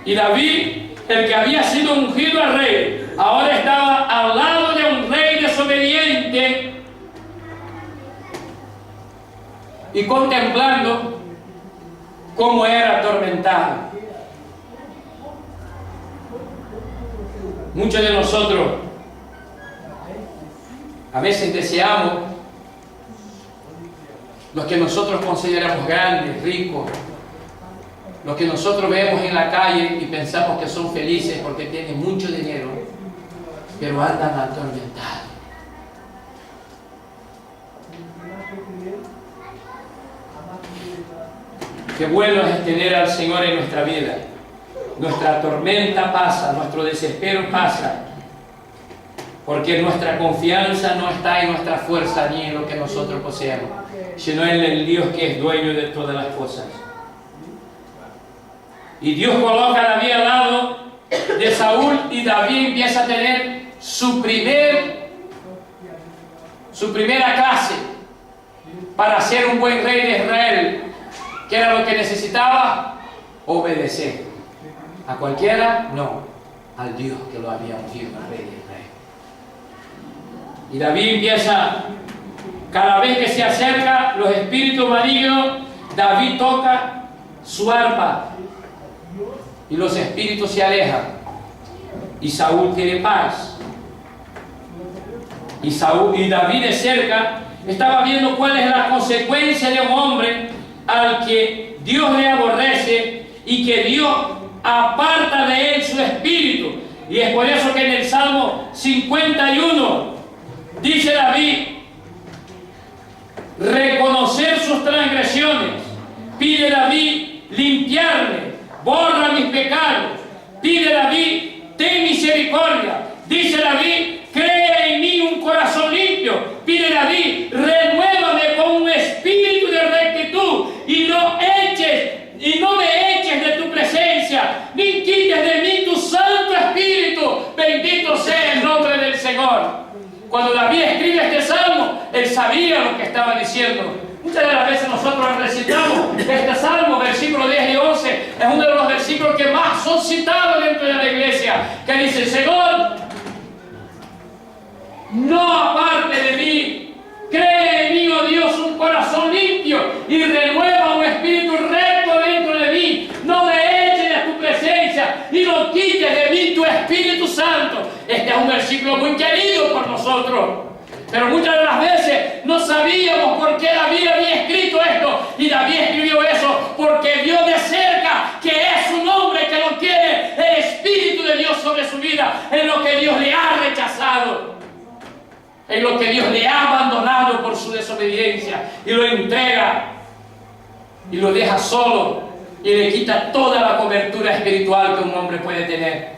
[SPEAKER 1] Y David, el que había sido ungido al rey, ahora estaba al lado de un rey desobediente y contemplando cómo era atormentado. Muchos de nosotros a veces deseamos los que nosotros consideramos grandes, ricos, los que nosotros vemos en la calle y pensamos que son felices porque tienen mucho dinero, pero andan atormentados. Qué bueno es tener al Señor en nuestra vida. Nuestra tormenta pasa, nuestro desespero pasa, porque nuestra confianza no está en nuestra fuerza ni en lo que nosotros poseemos, sino en el Dios que es dueño de todas las cosas. Y Dios coloca a David al lado de Saúl, y David empieza a tener su primera clase para ser un buen rey de Israel. ¿Qué era lo que necesitaba? Obedecer. ¿A cualquiera? No. Al Dios que lo había ungido rey de Israel. Y David empieza, cada vez que se acerca los espíritus malignos, David toca su arpa y los espíritus se alejan, y Saúl tiene paz. Y David de cerca estaba viendo cuál es la consecuencia de un hombre al que Dios le aborrece y que Dios aparta de él su espíritu. Y es por eso que en el Salmo 51 dice David: reconocer sus transgresiones, pide David limpiarme, borra mis pecados, pide David ten misericordia, dice David crea en mí un corazón limpio, pide David renuévame con un espíritu de rectitud, y no me eches de tu presencia, ni quites de mí tu santo espíritu. Bendito sea el nombre del Señor. Cuando David escribe este salmo, él sabía lo que estaba diciendo. Muchas de las veces nosotros recitamos este salmo, versículos 10 y 11, es uno de los versículos que más son citados dentro de la iglesia, que dice: Señor, no aparte de mí, cree en mí, oh Dios, un corazón limpio, y renueva un espíritu recto dentro de mí. No me eches de tu presencia y no quites de mí tu Espíritu Santo. Este es un versículo muy querido por nosotros, pero muchas de las veces no sabíamos por qué David había escrito esto. Y David escribió eso porque vio de cerca que es un hombre que no tiene el Espíritu de Dios sobre su vida, en lo que Dios le ha rechazado, en lo que Dios le ha abandonado por su desobediencia, y lo entrega y lo deja solo y le quita toda la cobertura espiritual que un hombre puede tener.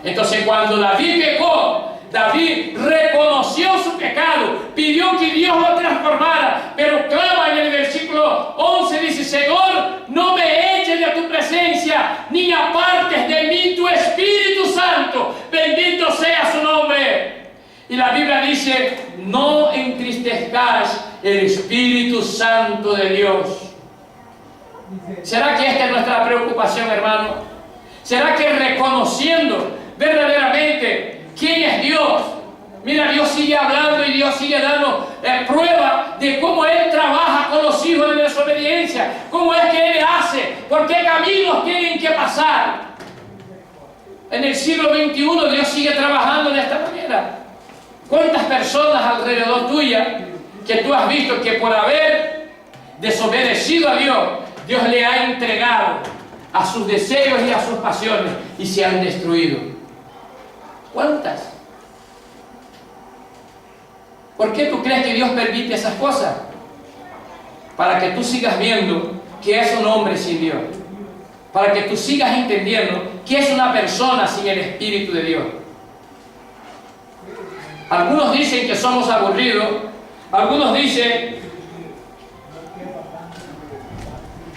[SPEAKER 1] Entonces, cuando David pecó, David reconoció su pecado, pidió que Dios lo transformara, pero clama en el versículo 11, dice: Señor, no me eches de tu presencia, ni apartes de mí tu Espíritu Santo. Bendito sea su nombre. Y la Biblia dice: no entristezcáis el Espíritu Santo de Dios. ¿Será que esta es nuestra preocupación, hermano? ¿Será que reconociendo verdaderamente quién es Dios? Mira, Dios sigue hablando y Dios sigue dando prueba de cómo Él trabaja con los hijos de desobediencia, cómo es que Él hace, por qué caminos tienen que pasar. En el siglo XXI Dios sigue trabajando de esta manera. ¿Cuántas personas alrededor tuya que tú has visto que por haber desobedecido a Dios, Dios le ha entregado a sus deseos y a sus pasiones y se han destruido? ¿Cuántas? ¿Por qué tú crees que Dios permite esas cosas? Para que tú sigas viendo que es un hombre sin Dios, para que tú sigas entendiendo que es una persona sin el Espíritu de Dios. Algunos dicen que somos aburridos, algunos dicen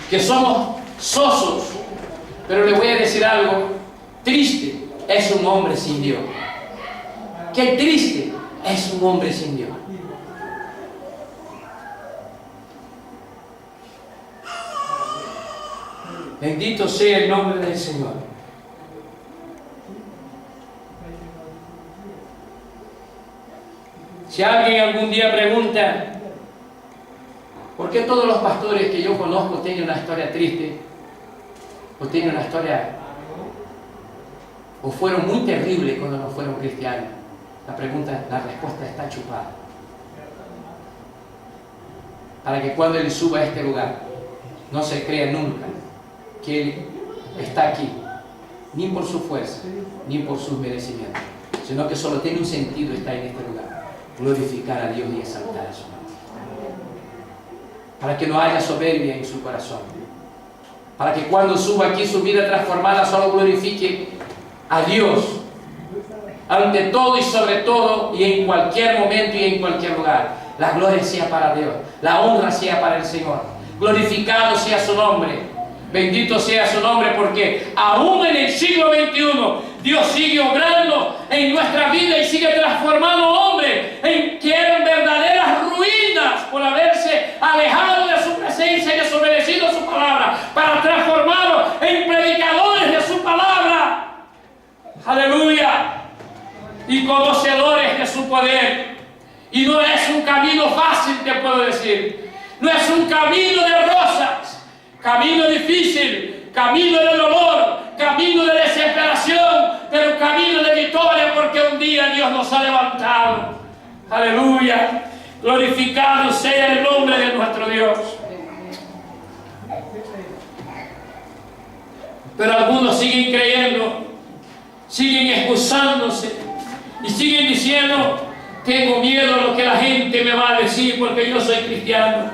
[SPEAKER 1] que somos sosos, pero le voy a decir algo triste: es un hombre sin Dios. Qué triste es un hombre sin Dios. Bendito sea el nombre del Señor. Si alguien algún día pregunta ¿Por qué todos los pastores que yo conozco tienen una historia triste? ¿O tienen una historia... o fueron muy terribles cuando no fueron cristianos? La respuesta está chupada. Para que cuando Él suba a este lugar, no se crea nunca que Él está aquí, ni por su fuerza, ni por sus merecimientos, sino que solo tiene un sentido estar en este lugar: glorificar a Dios y exaltar a su nombre. Para que no haya soberbia en su corazón, para que cuando suba aquí su vida transformada solo glorifique a Dios ante todo y sobre todo y en cualquier momento y en cualquier lugar. La gloria sea para Dios, la honra sea para el Señor, glorificado sea su nombre, bendito sea su nombre, porque aún en el siglo XXI Dios sigue obrando en nuestra vida y sigue transformando hombres que eran verdaderas ruinas por haberse alejado de su presencia y desobedecido su palabra, para transformarlos en predicadores de su palabra. Aleluya. Y conocedores de su poder. Y no es un camino fácil, te puedo decir. No es un camino de rosas, camino difícil, camino de dolor, camino de desesperación, pero camino de victoria, porque un día Dios nos ha levantado. Aleluya. Glorificado sea el nombre de nuestro Dios. Pero algunos siguen creyendo, siguen excusándose y siguen diciendo: tengo miedo a lo que la gente me va a decir porque yo soy cristiano.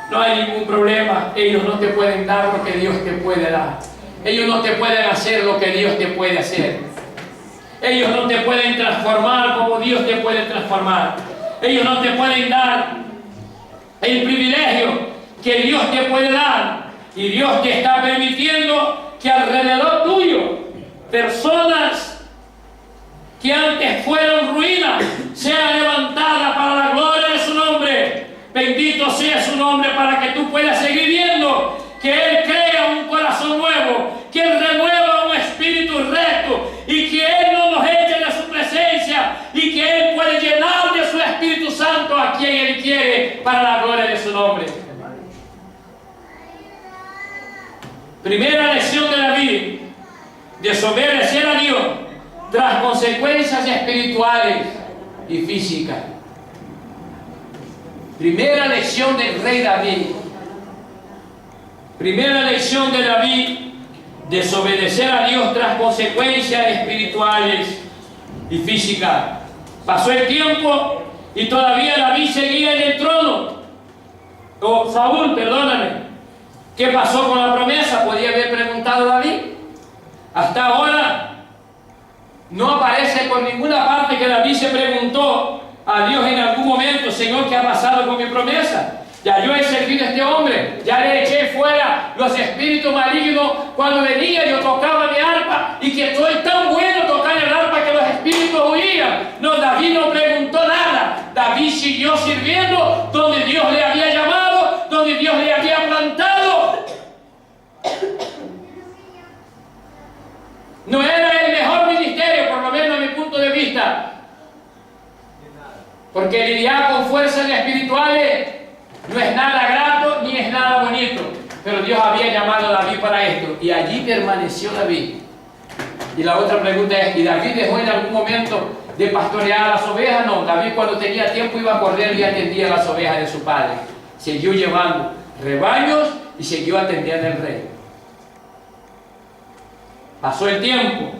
[SPEAKER 1] No hay ningún problema. Ellos no te pueden dar lo que Dios te puede dar. Ellos no te pueden hacer lo que Dios te puede hacer. Ellos no te pueden transformar como Dios te puede transformar. Ellos no te pueden dar el privilegio que Dios te puede dar. Y Dios te está permitiendo que alrededor tuyo personas que antes fueron ruinas sean levantadas para la gloria de su nombre. Bendito sea su nombre, para que tú puedas seguir viendo que Él crea un corazón nuevo, que Él renueva un espíritu recto, y que Él no nos eche de su presencia, y que Él puede llenar de su Espíritu Santo a quien Él quiere para la gloria de su nombre. Primera lección de David: desobedecer a Dios tras consecuencias espirituales y físicas. Primera lección del rey David. Primera lección de David: desobedecer a Dios tras consecuencias espirituales y físicas. Pasó el tiempo y todavía David seguía en el trono. Saúl, perdóname. ¿Qué pasó con la promesa? Podía haber preguntado David. Hasta ahora no aparece por ninguna parte que David se preguntó a Dios en algún momento: Señor, ¿qué ha pasado con mi promesa? Ya yo he servido a este hombre, ya le eché fuera los espíritus malignos. Cuando venía yo tocaba mi arpa, y que soy tan bueno tocar el arpa que los espíritus huían. No, David no preguntó nada. David siguió sirviendo donde Dios le había llamado, donde Dios le había plantado. No era el mejor ministerio, por lo menos a mi punto de vista, porque lidiar con fuerzas espirituales no es nada grato ni es nada bonito. Pero Dios había llamado a David para esto, y allí permaneció David. Y la otra pregunta es: ¿y David dejó en algún momento de pastorear a las ovejas? No, David cuando tenía tiempo iba a correr y atendía a las ovejas de su padre. Siguió llevando rebaños y siguió atendiendo al rey. Pasó el tiempo.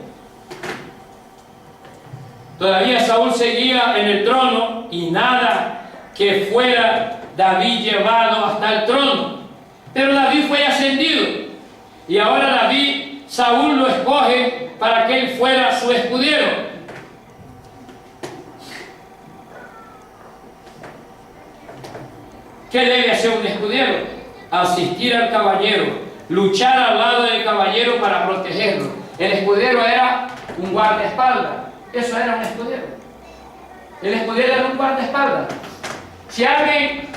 [SPEAKER 1] Todavía Saúl seguía en el trono, y nada que fuera David llevado hasta el trono. Pero David fue ascendido, y ahora Saúl lo escoge para que él fuera su escudero. ¿Qué debe hacer un escudero? Asistir al caballero, luchar al lado del caballero para protegerlo. El escudero era un guardaespaldas. Eso era un escudero. El escudero era un guardaespaldas. Si alguien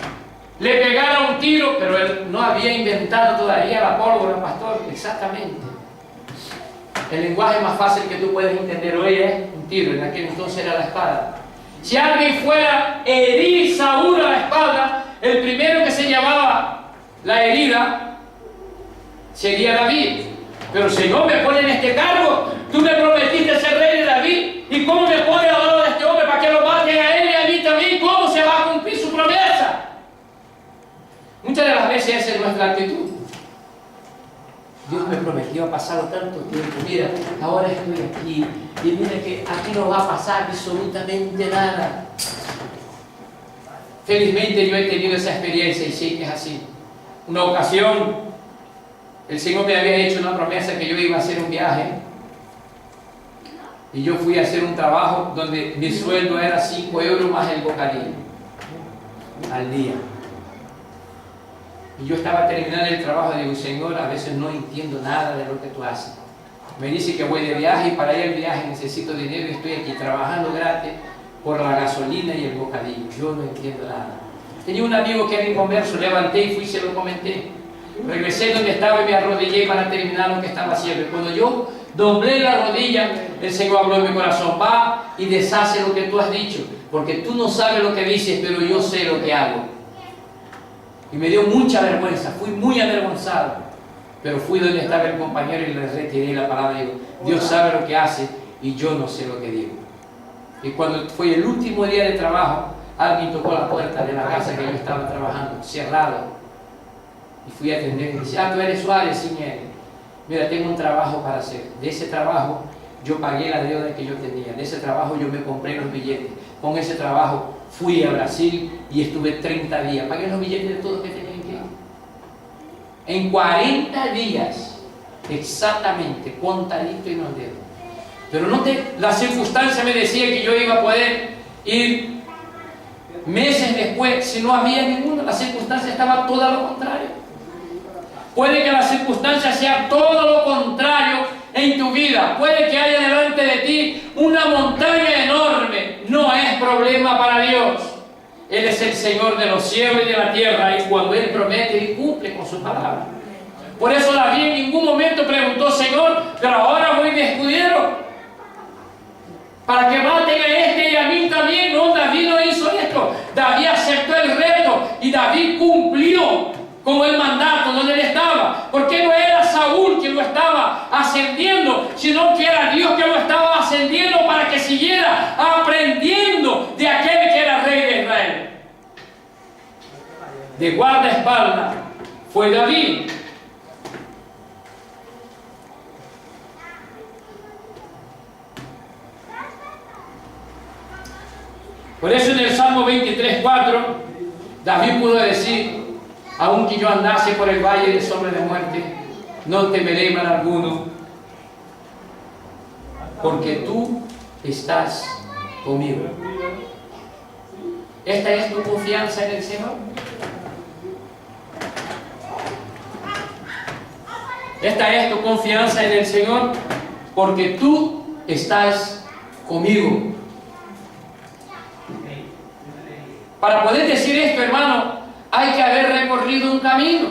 [SPEAKER 1] le pegara un tiro, pero él no había inventado todavía la pólvora, pastor, exactamente. El lenguaje más fácil que tú puedes entender hoy es un tiro, en aquel entonces era la espada. Si alguien fuera a herir Saúl a la espada, el primero que se llevaba la herida sería David. Pero el Señor me pone en este cargo. Tú me prometiste ser rey de David. ¿Y cómo me pone al lado de este hombre para que lo maten a él y a mí también? ¿Cómo se va a cumplir su promesa? Muchas de las veces esa es nuestra actitud. Dios me prometió, ha pasado tanto tiempo, mira, ahora estoy aquí, y mira que aquí no va a pasar absolutamente nada. Felizmente yo he tenido esa experiencia y sé que es así. Una ocasión, el Señor me había hecho una promesa que yo iba a hacer un viaje, y yo fui a hacer un trabajo donde mi sueldo era 5 euros más el bocadillo al día. Y yo estaba terminando el trabajo y digo, Señor, a veces no entiendo nada de lo que tú haces. Me dice que voy de viaje y para ir al viaje necesito dinero y estoy aquí trabajando gratis por la gasolina y el bocadillo. Yo no entiendo nada. Tenía un amigo que era inconverso, levanté y fui y se lo comenté. Regresé donde estaba y me arrodillé para terminar lo que estaba haciendo. Y cuando yo doblé la rodilla, el Señor habló en mi corazón, va y deshace lo que tú has dicho, porque tú no sabes lo que dices, pero yo sé lo que hago. Y me dio mucha vergüenza, fui muy avergonzado, pero fui donde estaba el compañero y le retiré la palabra y digo, Dios sabe lo que hace y yo no sé lo que digo. Y cuando fue el último día de trabajo, alguien tocó la puerta de la casa que yo estaba trabajando, cerrado, y fui a atender y dice, tú eres Suárez, sí, mira, tengo un trabajo para hacer. De ese trabajo yo pagué la deuda que yo tenía, de ese trabajo yo me compré los billetes, con ese trabajo fui a Brasil y estuve 30 días, pagué los billetes de todo lo que tenía que ir. En 40 días, exactamente, contadito y no dedo. Pero la circunstancia me decía que yo iba a poder ir meses después, si no había ninguna, la circunstancia estaba todo lo contrario. Puede que la circunstancia sea todo lo contrario en tu vida. Puede que haya delante de ti una montaña enorme. No es problema para Dios. Él es el Señor de los cielos y de la tierra. Y cuando Él promete, Él cumple con su palabra. Por eso David en ningún momento preguntó, Señor, pero ahora voy de escudero para que maten a este y a mí también. No, David no hizo esto. David aceptó el reto y David cumplió con el mandato donde él estaba, porque no era Saúl quien lo estaba ascendiendo, sino que era Dios que lo estaba ascendiendo para que siguiera aprendiendo de aquel que era rey de Israel. De guardaespaldas fue David. Por eso en el Salmo 23:4 David pudo decir, aunque yo andase por el valle de sombra de muerte, no temeré mal alguno, porque tú estás conmigo. ¿Esta es tu confianza en el Señor? Esta es tu confianza en el Señor, porque tú estás conmigo. Para poder decir esto, hermano, hay que haber recorrido un camino.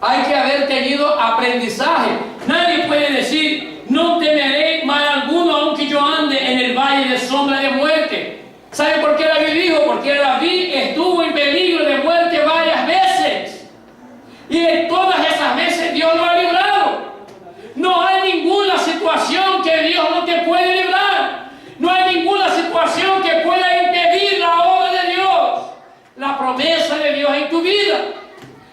[SPEAKER 1] Hay que haber tenido aprendizaje. Nadie puede decir, no temeré mal alguno aunque yo ande en el valle de sombra de muerte. ¿Sabe por qué David dijo? Porque David estuvo en peligro de muerte varias veces. Y en todas esas veces Dios lo ha librado. No hay ninguna situación que Dios no te puede librar. No hay ninguna situación que pueda impedir la obra de Dios, la promesa de Dios en tu vida.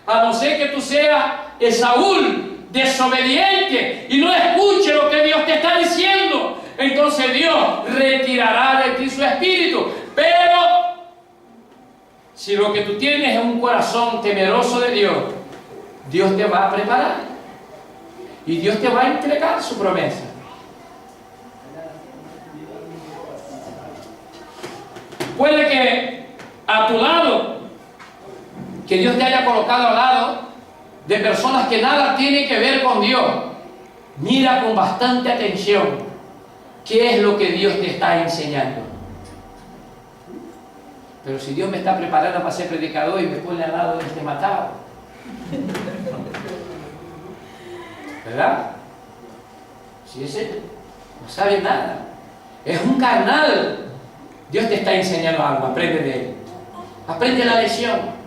[SPEAKER 1] A no ser que tú seas Esaú, desobediente, y no escuche lo que Dios te está diciendo. Entonces Dios retirará de ti su espíritu. Pero si lo que tú tienes es un corazón temeroso de Dios, Dios te va a preparar. Y Dios te va a entregar su promesa. Puede que a tu lado, que Dios te haya colocado al lado de personas que nada tienen que ver con Dios. Mira con bastante atención qué es lo que Dios te está enseñando. Pero si Dios me está preparando para ser predicador y me pone al lado de este matado, ¿verdad? Si ese no sabe nada, es un carnal, Dios te está enseñando algo, aprende de él. Aprende la lección.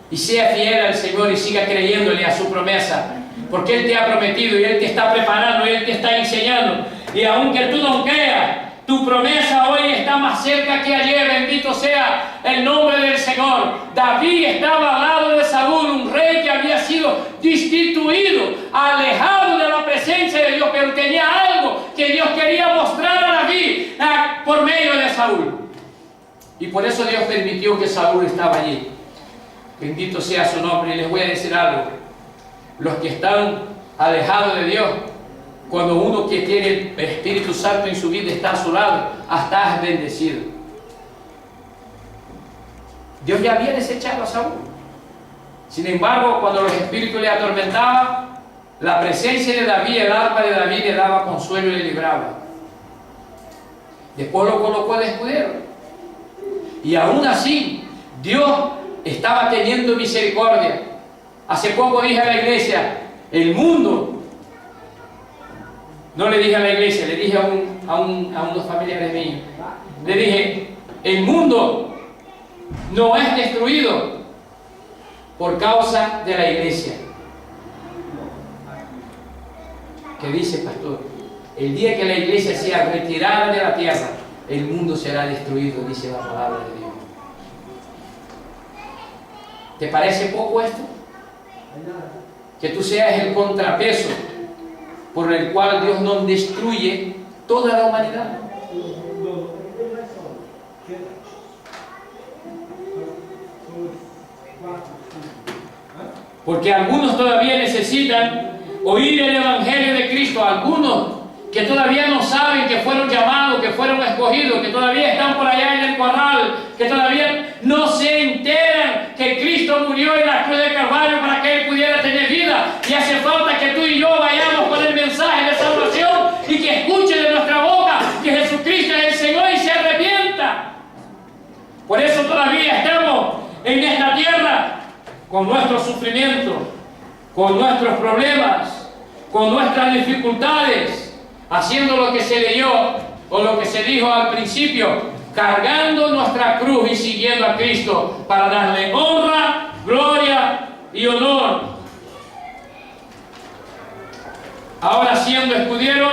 [SPEAKER 1] Y sea fiel al Señor y siga creyéndole a su promesa. Porque Él te ha prometido y Él te está preparando y Él te está enseñando. Y aunque tú no creas, tu promesa hoy está más cerca que ayer. Bendito sea el nombre del Señor. David estaba al lado de Saúl, un rey que había sido destituido, alejado de la presencia de Dios, pero tenía algo que Dios quería mostrar a David por medio de Saúl. Y por eso Dios permitió que Saúl estaba allí. Bendito sea su nombre. Y les voy a decir algo. Los que están alejados de Dios, cuando uno que tiene el Espíritu Santo en su vida está a su lado, hasta es bendecido. Dios ya había desechado a Saúl. Sin embargo, cuando los espíritus le atormentaban, la presencia de David, el alma de David, le daba consuelo y le libraba. Después lo colocó de escudero. Y aún así, Dios estaba teniendo misericordia. Hace poco dije a la iglesia, el mundo, no le dije a la iglesia, le dije a unos familiares míos, le dije, el mundo no es destruido por causa de la iglesia. ¿Qué dice el pastor? El día que la iglesia sea retirada de la tierra, el mundo será destruido, dice la palabra de Dios. ¿Te parece poco esto? Que tú seas el contrapeso por el cual Dios no destruye toda la humanidad. Porque algunos todavía necesitan oír el Evangelio de Cristo, algunos que todavía no saben que fueron llamados, que fueron escogidos, que todavía están por allá en el corral, que todavía no se enteran que Cristo murió en la cruz del Calvario para que Él pudiera tener vida. Y hace falta que tú y yo vayamos con el mensaje de salvación y que escuche de nuestra boca que Jesucristo es el Señor y se arrepienta. Por eso todavía estamos en esta tierra con nuestros sufrimientos, con nuestros problemas, con nuestras dificultades, haciendo lo que se leyó o lo que se dijo al principio, cargando nuestra cruz y siguiendo a Cristo para darle honra, gloria y honor. Ahora, siendo escudero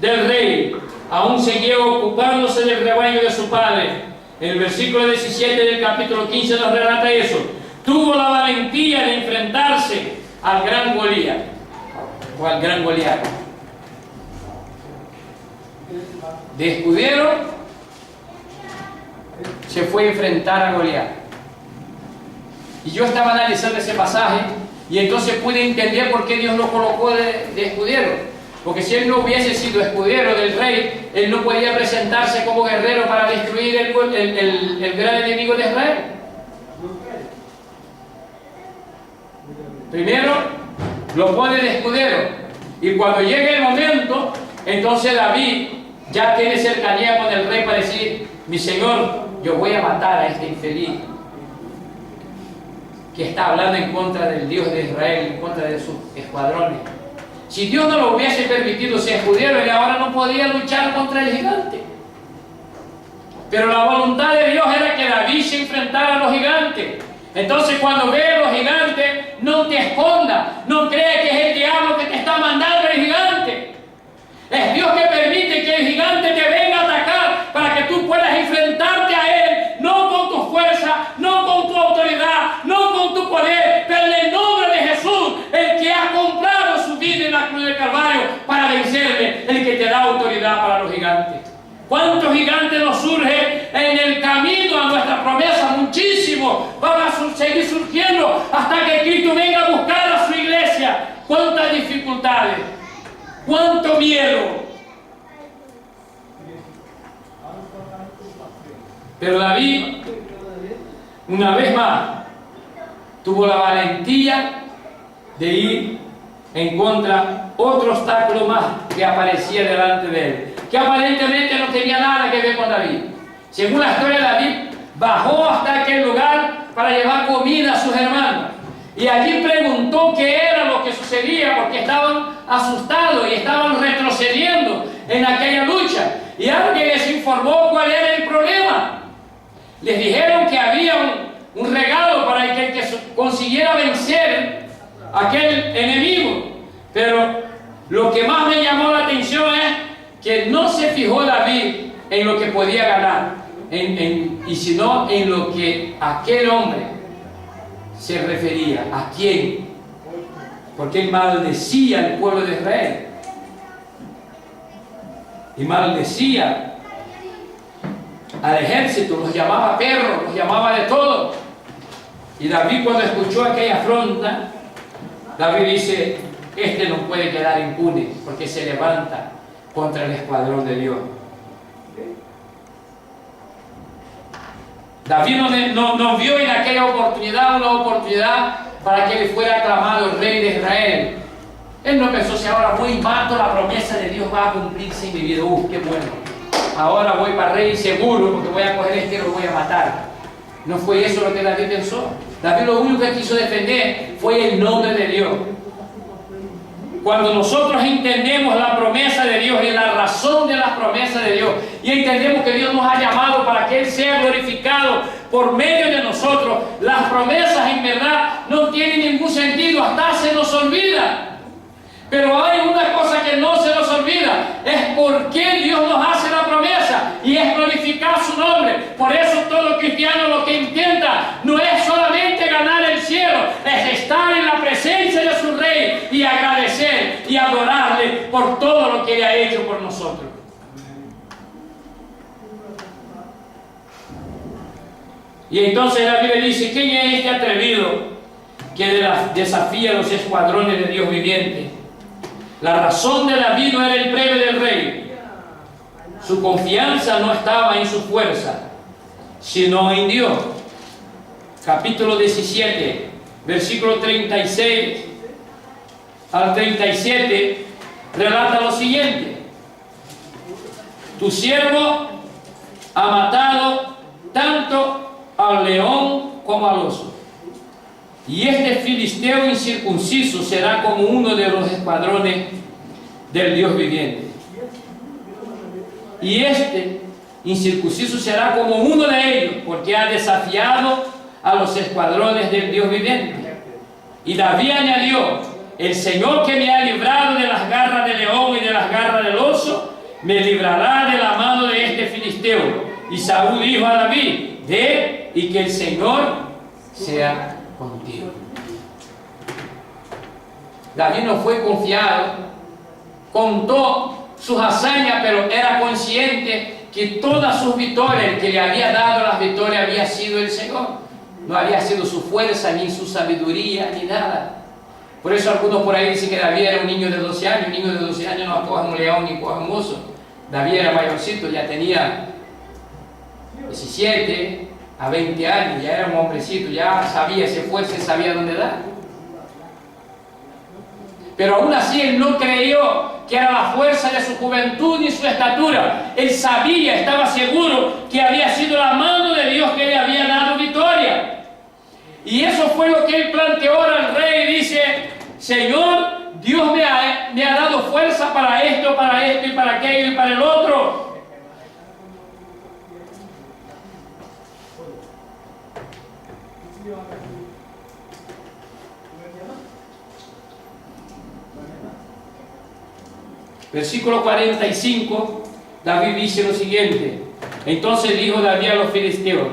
[SPEAKER 1] del rey, aún seguía ocupándose del rebaño de su padre. En el versículo 17 del capítulo 15 nos relata eso. Tuvo la valentía de enfrentarse al gran Goliat, o al gran Goliat. De escudero se fue a enfrentar a Goliat. Y yo estaba analizando ese pasaje y entonces pude entender por qué Dios lo colocó de escudero. Porque si él no hubiese sido escudero del rey, él no podía presentarse como guerrero para destruir el gran enemigo de Israel. Primero lo pone de escudero, y cuando llegue el momento, entonces David ya tiene cercanía con el rey para decir: mi señor, yo voy a matar a este infeliz que está hablando en contra del Dios de Israel, en contra de sus escuadrones. Si Dios no lo hubiese permitido ser escudero, él ahora no podía luchar contra el gigante. Pero la voluntad de Dios era que David se enfrentara a los gigantes. Entonces, cuando veas los gigantes, no te escondas, no creas que es el diablo que te está mandando el gigante. Es Dios que permite que el gigante te venga a atacar para que tú puedas enfrentarte a él, no con tu fuerza, no con tu autoridad, no con tu poder, pero en el nombre de Jesús, el que ha comprado su vida en la cruz del Calvario para vencerle, el que te da autoridad para los gigantes. ¿Cuántos gigantes nos surgen en el camino a nuestra promesa? Muchísimos. Van a seguir surgiendo hasta que Cristo venga a buscar a su iglesia. ¿Cuántas dificultades? ¿Cuánto miedo? Pero David, una vez más, tuvo la valentía de ir en contra otro obstáculo más que aparecía delante de él, que aparentemente no tenía nada que ver con David. Según la historia de David, bajó hasta aquel lugar para llevar comida a sus hermanos, y allí preguntó qué era lo que sucedía, porque estaban asustados y estaban retrocediendo en aquella lucha, y alguien les informó cuál era el problema. Les dijeron que había un regalo para que el que consiguiera vencer a aquel enemigo. Pero lo que más me llamó la atención es que no se fijó David en lo que podía ganar, y sino en lo que aquel hombre se refería. ¿A quién? Porque él maldecía al pueblo de Israel. Y maldecía al ejército, los llamaba perros, los llamaba de todo. Y David, cuando escuchó aquella afrenta, David dice: este no puede quedar impune, porque se levanta contra el escuadrón de Dios. David no vio en aquella oportunidad una oportunidad para que él fuera aclamado el rey de Israel. Él no pensó: si ahora voy y mato, la promesa de Dios va a cumplirse en mi vida. Qué bueno, ahora voy para rey seguro, porque voy a coger este y lo voy a matar. No fue eso lo que David pensó. David lo único que quiso defender fue el nombre de Dios. Cuando nosotros entendemos la promesa de Dios y la razón de las promesas de Dios, y entendemos que Dios nos ha llamado para que Él sea glorificado por medio de nosotros, las promesas en verdad no tienen ningún sentido, hasta se nos olvida. Pero hay una cosa que no se nos olvida: es por qué Dios nos hace la promesa, y es glorificar su nombre. Por eso todo cristiano lo que intenta no es solamente ganar el cielo, es estar en la presencia de su Rey y agradecer y adorarle por todo lo que Él ha hecho por nosotros. Y entonces la Biblia dice: ¿quién es este atrevido que desafía los escuadrones de Dios viviente? La razón de David no era el premio del rey. Su confianza no estaba en su fuerza, sino en Dios. Capítulo 17, versículo 36 al 37, relata lo siguiente: tu siervo ha matado tanto al león como al oso, y este filisteo incircunciso será como uno de los escuadrones del Dios viviente. Y este incircunciso será como uno de ellos, porque ha desafiado a los escuadrones del Dios viviente. Y David añadió: el Señor que me ha librado de las garras del león y de las garras del oso, me librará de la mano de este filisteo. Y Saúl dijo a David: ve, y que el Señor sea contigo. David no fue confiado, contó sus hazañas, pero era consciente que todas sus victorias, el que le había dado las victorias, había sido el Señor. No había sido su fuerza, ni su sabiduría, ni nada. Por eso algunos por ahí dicen que David era un niño de 12 años. Un niño de 12 años no coge un león ni coge un oso. David era mayorcito, ya tenía 17 a 20 años, ya era un hombrecito, ya sabía esa fuerza y sabía dónde dar. Pero aún así él no creyó que era la fuerza de su juventud ni su estatura. Él sabía, estaba seguro que había sido la mano de Dios que le había dado victoria. Y eso fue lo que él planteó al rey. Dice: Señor, Dios me ha dado fuerza para esto y para aquello y para el otro. Versículo 45, David dice lo siguiente: entonces dijo David a los filisteos: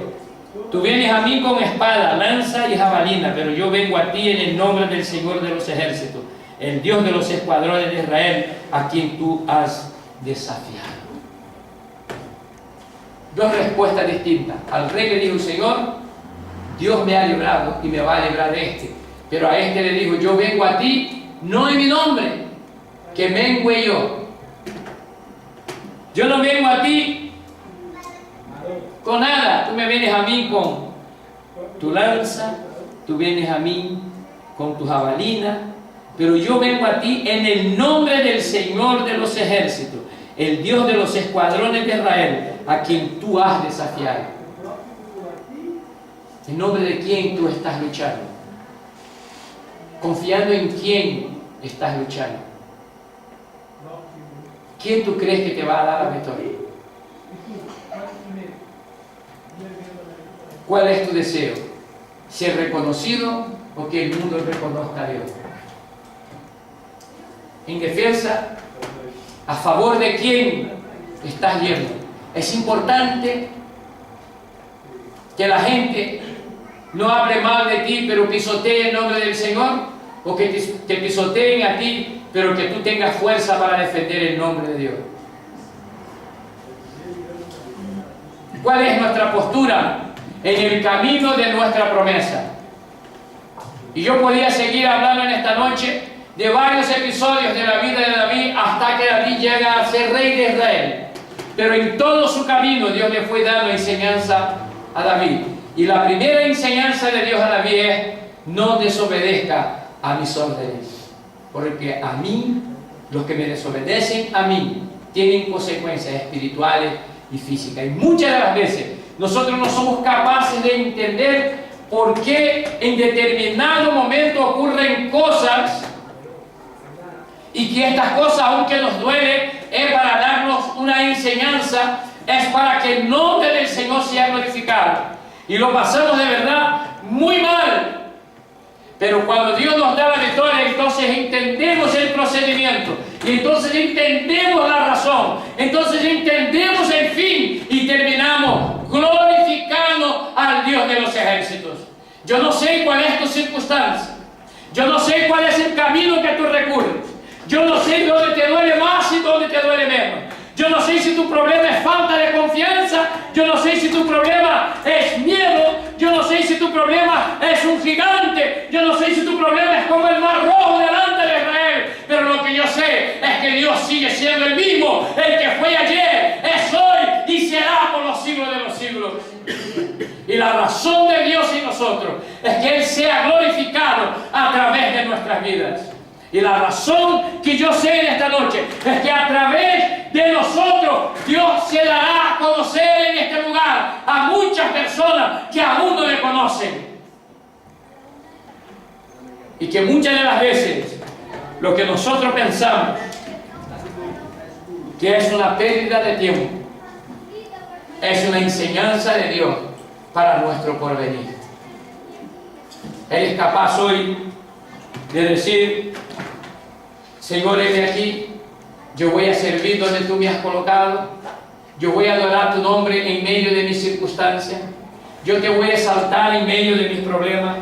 [SPEAKER 1] tú vienes a mí con espada, lanza y jabalina, pero yo vengo a ti en el nombre del Señor de los ejércitos, el Dios de los escuadrones de Israel, a quien tú has desafiado. Dos respuestas distintas. Al rey le dijo: Señor, Dios me ha librado y me va a librar de este. Pero a este le dijo: yo vengo a ti, no en mi nombre, que mengüe yo. Yo no vengo a ti con nada. Tú me vienes a mí con tu lanza, tú vienes a mí con tu jabalina, pero yo vengo a ti en el nombre del Señor de los ejércitos, el Dios de los escuadrones de Israel, a quien tú has desafiado. ¿En nombre de quién tú estás luchando? ¿Confiando en quién estás luchando? ¿Quién tú crees que te va a dar la victoria? ¿Cuál es tu deseo? ¿Ser reconocido o que el mundo reconozca a Dios? En defensa, ¿a favor de quién estás yendo? Es importante que la gente no hable mal de ti, pero pisotee el nombre del Señor, o que te pisoteen a ti, pero que tú tengas fuerza para defender el nombre de Dios. ¿Cuál es nuestra postura en el camino de nuestra promesa? Y yo podía seguir hablando en esta noche de varios episodios de la vida de David hasta que David llega a ser rey de Israel. Pero en todo su camino Dios le fue dando enseñanza a David. Y la primera enseñanza de Dios a David es: no desobedezca a mis órdenes, porque a mí, los que me desobedecen a mí, tienen consecuencias espirituales y físicas. Y muchas de las veces nosotros no somos capaces de entender por qué en determinado momento ocurren cosas, y que estas cosas, aunque nos duele, es para darnos una enseñanza, es para que el nombre del Señor sea glorificado. Y lo pasamos de verdad muy mal. Pero cuando Dios nos da la victoria, entonces entendemos el procedimiento, y entonces entendemos la razón, entonces entendemos el fin, y terminamos glorificando al Dios de los ejércitos. Yo no sé cuál es tu circunstancia, yo no sé cuál es el camino que tú recurres, yo no sé dónde te duele más y dónde te duele menos. Yo no sé si tu problema es falta de confianza, yo no sé si tu problema es miedo, yo no sé si tu problema es un gigante, yo no sé si tu problema es como el mar rojo delante de Israel, pero lo que yo sé es que Dios sigue siendo el mismo, el que fue ayer, es hoy y será por los siglos de los siglos. Y la razón de Dios en nosotros es que Él sea glorificado a través de nuestras vidas. Y la razón que yo sé en esta noche es que a través de nosotros Dios se dará a conocer en este lugar a muchas personas que aún no le conocen. Y que muchas de las veces lo que nosotros pensamos que es una pérdida de tiempo es una enseñanza de Dios para nuestro porvenir. Él es capaz hoy de decir: Señor, heme aquí, yo voy a servir donde tú me has colocado, yo voy a adorar tu nombre en medio de mis circunstancias, yo te voy a exaltar en medio de mis problemas,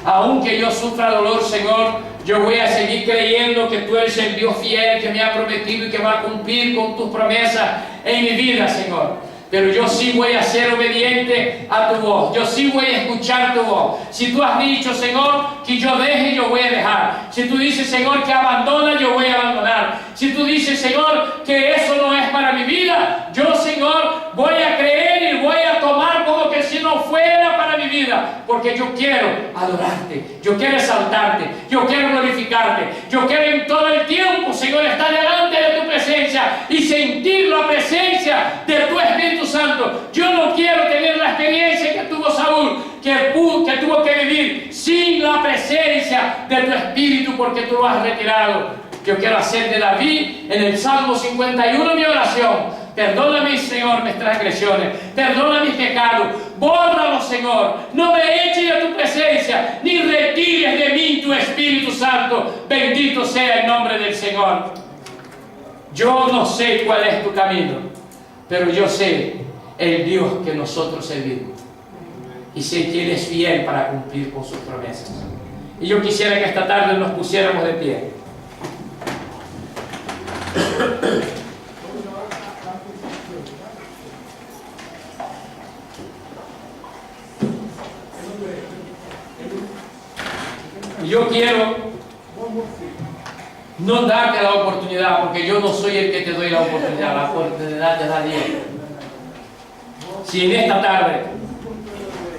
[SPEAKER 1] aunque yo sufra dolor, Señor, yo voy a seguir creyendo que tú eres el Dios fiel que me ha prometido y que va a cumplir con tus promesas en mi vida, Señor. Pero yo sí voy a ser obediente a tu voz. Yo sí voy a escuchar tu voz. Si tú has dicho, Señor, que yo deje, yo voy a dejar. Si tú dices, Señor, que abandona, yo voy a abandonar. Si tú dices, Señor, que eso no es para mi vida, yo, Señor, voy a creer y voy a tomar como que si no fuera para mi vida. Porque yo quiero adorarte, yo quiero exaltarte, yo quiero glorificarte. Yo quiero en todo el tiempo, Señor, estar delante de tu presencia y sentir la presencia de tu Espíritu Santo. Yo no quiero tener la experiencia que tuvo Saúl, que tuvo que vivir sin la presencia de tu Espíritu, porque tú lo has retirado. Yo quiero hacer de David en el Salmo 51 mi oración: perdóname, Señor, mis transgresiones, perdona mis pecados, bórralos, Señor, no me eches de tu presencia, ni retires de mí tu Espíritu Santo. Bendito sea el nombre del Señor. Yo no sé cuál es tu camino, pero yo sé el Dios que nosotros servimos, y sé que Él es fiel para cumplir con sus promesas. Y yo quisiera que esta tarde nos pusiéramos de pie. Y yo quiero no darte la oportunidad, porque yo no soy el que te doy la oportunidad te da Dios. Si en esta tarde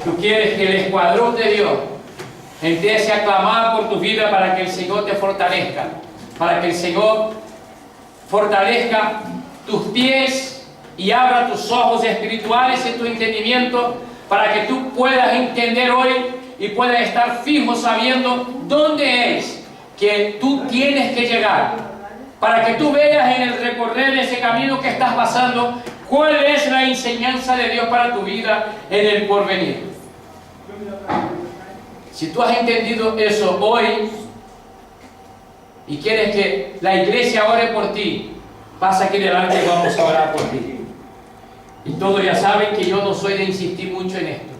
[SPEAKER 1] tú quieres que el escuadrón de Dios empiece a clamar por tu vida para que el Señor te fortalezca, para que el Señor fortalezca tus pies y abra tus ojos espirituales y tu entendimiento, para que tú puedas entender hoy y puedas estar fijo sabiendo dónde es que tú tienes que llegar, para que tú veas en el recorrer de ese camino que estás pasando cuál es la enseñanza de Dios para tu vida en el porvenir. Si tú has entendido eso hoy y quieres que la iglesia ore por ti, pasa aquí delante y vamos a orar por ti. Y todos ya saben que yo no soy de insistir mucho en esto.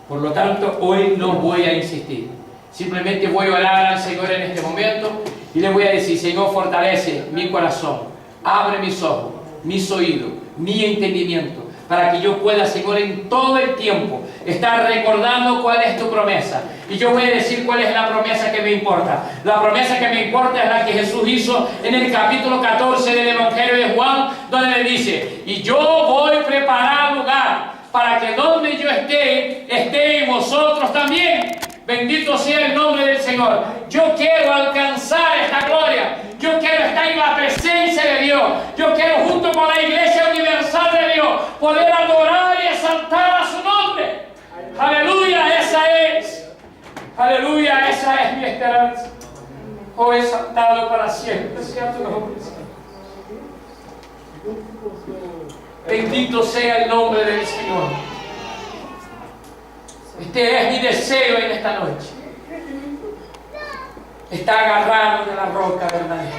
[SPEAKER 1] Por lo tanto, hoy no voy a insistir. Simplemente voy a orar al Señor en este momento y le voy a decir: Señor, fortalece mi corazón, abre mis ojos, mis oídos, mi entendimiento, para que yo pueda, Señor, en todo el tiempo estar recordando cuál es tu promesa. Y yo voy a decir cuál es la promesa que me importa. La promesa que me importa es la que Jesús hizo en el capítulo 14 del Evangelio de Juan, donde le dice: y yo voy a preparar lugar para que donde yo esté vosotros también. Bendito sea el nombre del Señor. Yo quiero alcanzar esta gloria. Yo quiero estar en la presencia de Dios. Yo quiero, junto con la Iglesia Universal de Dios, poder adorar y exaltar a su nombre. Aleluya, esa es. Aleluya, esa es mi esperanza. Oh, exaltado para siempre sea tu nombre. Bendito sea el nombre del Señor. Este es mi deseo en esta noche. Está agarrado de la roca verdadera,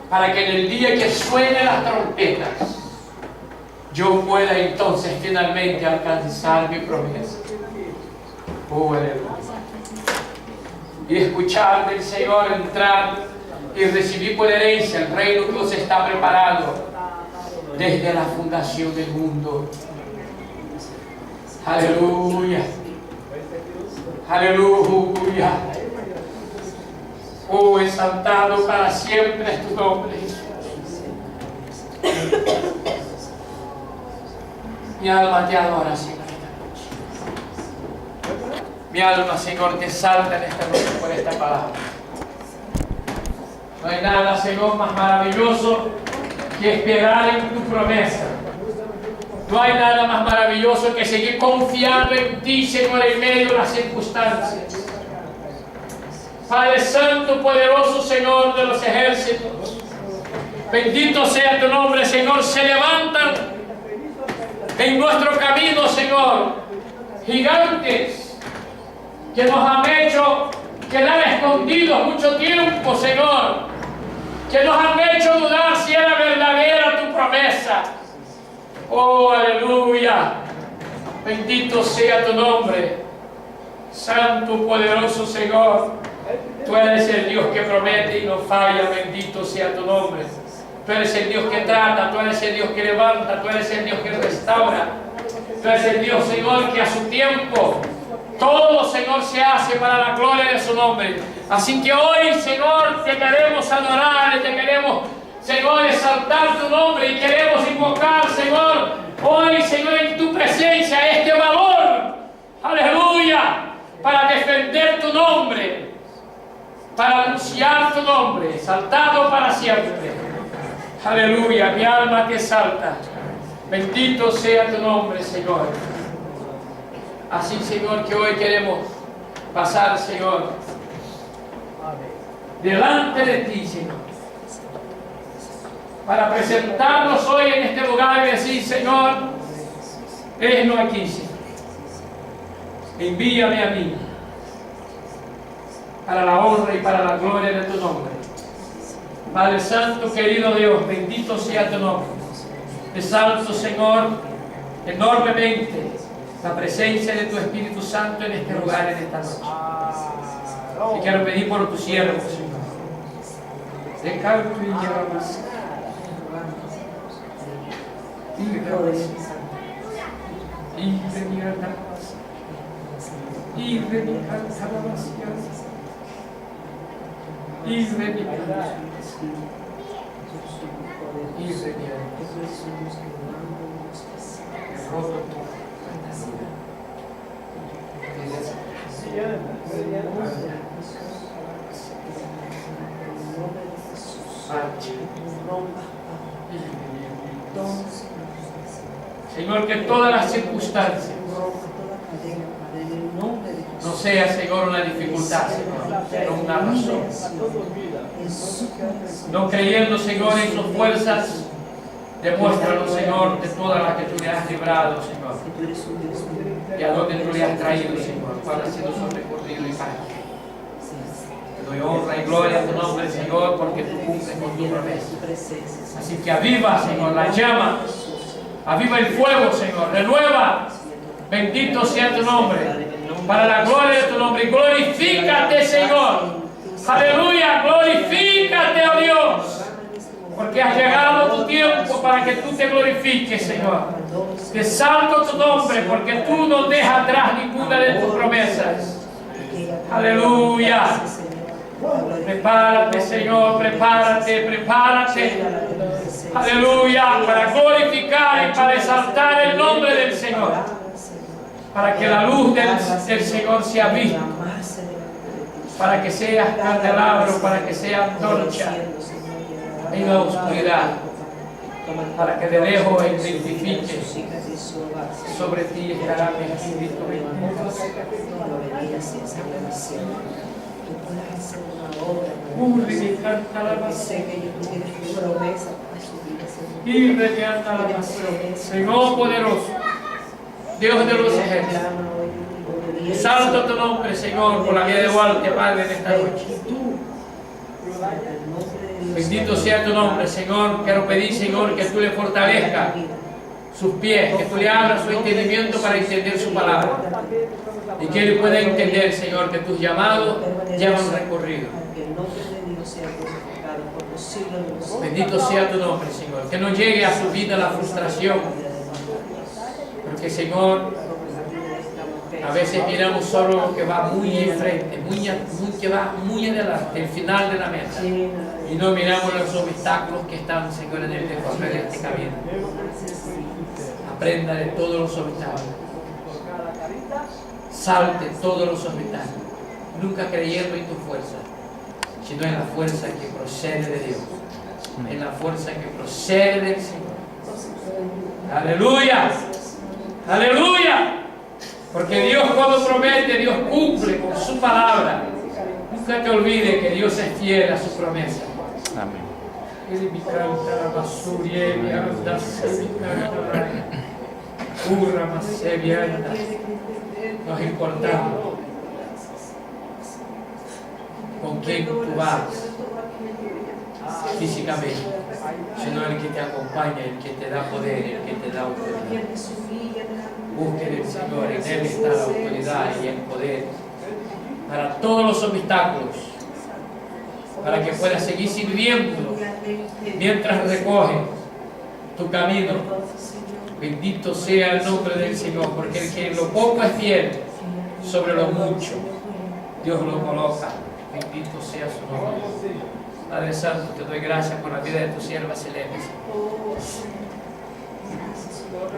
[SPEAKER 1] para que en el día que suenen las trompetas, yo pueda entonces finalmente alcanzar mi promesa. Oh, aleluya. Y escuchar del Señor entrar y recibir por herencia el reino que os está preparado desde la fundación del mundo. Aleluya. Aleluya. Oh, exaltado para siempre es tu nombre, Jesús. Mi alma te adora, Señor, esta noche. Mi alma, Señor, te salta en esta noche por esta palabra. No hay nada, Señor, más maravilloso que esperar en tu promesa. No hay nada más maravilloso que seguir confiando en ti, Señor, en medio de las circunstancias. Padre Santo, poderoso Señor de los ejércitos, bendito sea tu nombre, Señor. Se levantan en nuestro camino, Señor, gigantes que nos han hecho quedar escondidos mucho tiempo, Señor, que nos han hecho dudar si era verdadera tu promesa. Oh, aleluya. Bendito sea tu nombre, Santo, poderoso Señor. Tú eres el Dios que promete y no falla. Bendito sea tu nombre. Tú eres el Dios que trata, tú eres el Dios que levanta, tú eres el Dios que restaura. Tú eres el Dios, Señor, que a su tiempo todo, Señor, se hace para la gloria de su nombre. Así que hoy, Señor, te queremos adorar y te queremos, Señor, exaltar tu nombre y queremos invocar, Señor, hoy, Señor, en tu presencia este valor, aleluya, para defender tu nombre, para anunciar tu nombre, exaltado para siempre. Aleluya, mi alma te exalta. Bendito sea tu nombre, Señor. Así, Señor, que hoy queremos pasar, Señor, delante de ti, Señor, para presentarnos hoy en este lugar y decir: Señor, enos aquí, Señor. Envíame a mí para la honra y para la gloria de tu nombre. Padre Santo, querido Dios, bendito sea tu nombre. Te salto, Señor, enormemente la presencia de tu Espíritu Santo en este lugar, en esta noche. Te quiero pedir por tu siervo, Señor. Te canto y llevamos. Señor, que todas las circunstancias no sea, Señor, una dificultad, Señor, pero una razón. No creyendo, Señor, en sus fuerzas, Demuéstralo, Señor, de todas las que tú le has librado, Señor. Y a donde tú le has traído, Señor, cuál ha sido su recorrido y para qué. Te doy honra y gloria a tu nombre, Señor, porque tú cumples con tu promesa. Así que aviva, Señor, la llama. Aviva el fuego, Señor. Renueva. Bendito sea tu nombre. Para la gloria de tu nombre. Y glorifícate, Señor. Aleluya. Glorifícate, oh Dios. Porque has llegado tu tiempo para que tú te glorifiques, Señor. Te exalto tu nombre porque tú no dejas atrás ninguna de tus promesas. Aleluya. Prepárate, Señor, prepárate, prepárate. Aleluya, para glorificar y para exaltar el nombre del Señor. Para que la luz del Señor sea vista. Para que sea candelabro, para que sea antorcha en la oscuridad. Para que de lejos identifique. Sobre ti estará mi espíritu. Señor poderoso, Dios de los ejércitos, exalto tu nombre, Señor, por la vida de Walter, Padre, en esta noche. Bendito sea tu nombre, Señor. Quiero pedir, Señor, que tú le fortalezcas sus pies, que tú le abras su entendimiento para entender su palabra. Y que él pueda entender, Señor, que tus llamados llevan recorrido. Bendito sea tu nombre, Señor. Que no llegue a su vida la frustración. Porque, Señor, a veces miramos solo lo que va muy enfrente, que va muy adelante, el final de la meta. Y no miramos los obstáculos que están, Señor, en el recorrer de este camino. Aprenda de todos los obstáculos. Salte todos los obstáculos. Nunca creyendo en tu fuerza, sino en la fuerza que procede de Dios. En la fuerza que procede del Señor. Aleluya. Aleluya. Porque Dios cuando promete, Dios cumple con su palabra. Nunca te olvides que Dios es fiel a su promesa. Amén. No es importante con quién tú vas físicamente, sino el que te acompaña, el que te da poder, el que te da autoridad. Busquen el Señor, en Él está la autoridad y el poder para todos los obstáculos, para que puedas seguir sirviendo mientras recoge tu camino. Bendito sea el nombre del Señor, porque el que en lo poco es fiel, sobre lo mucho Dios lo coloca. Bendito sea su nombre. Padre Santo, te doy gracias por la vida de tu sierva Selene.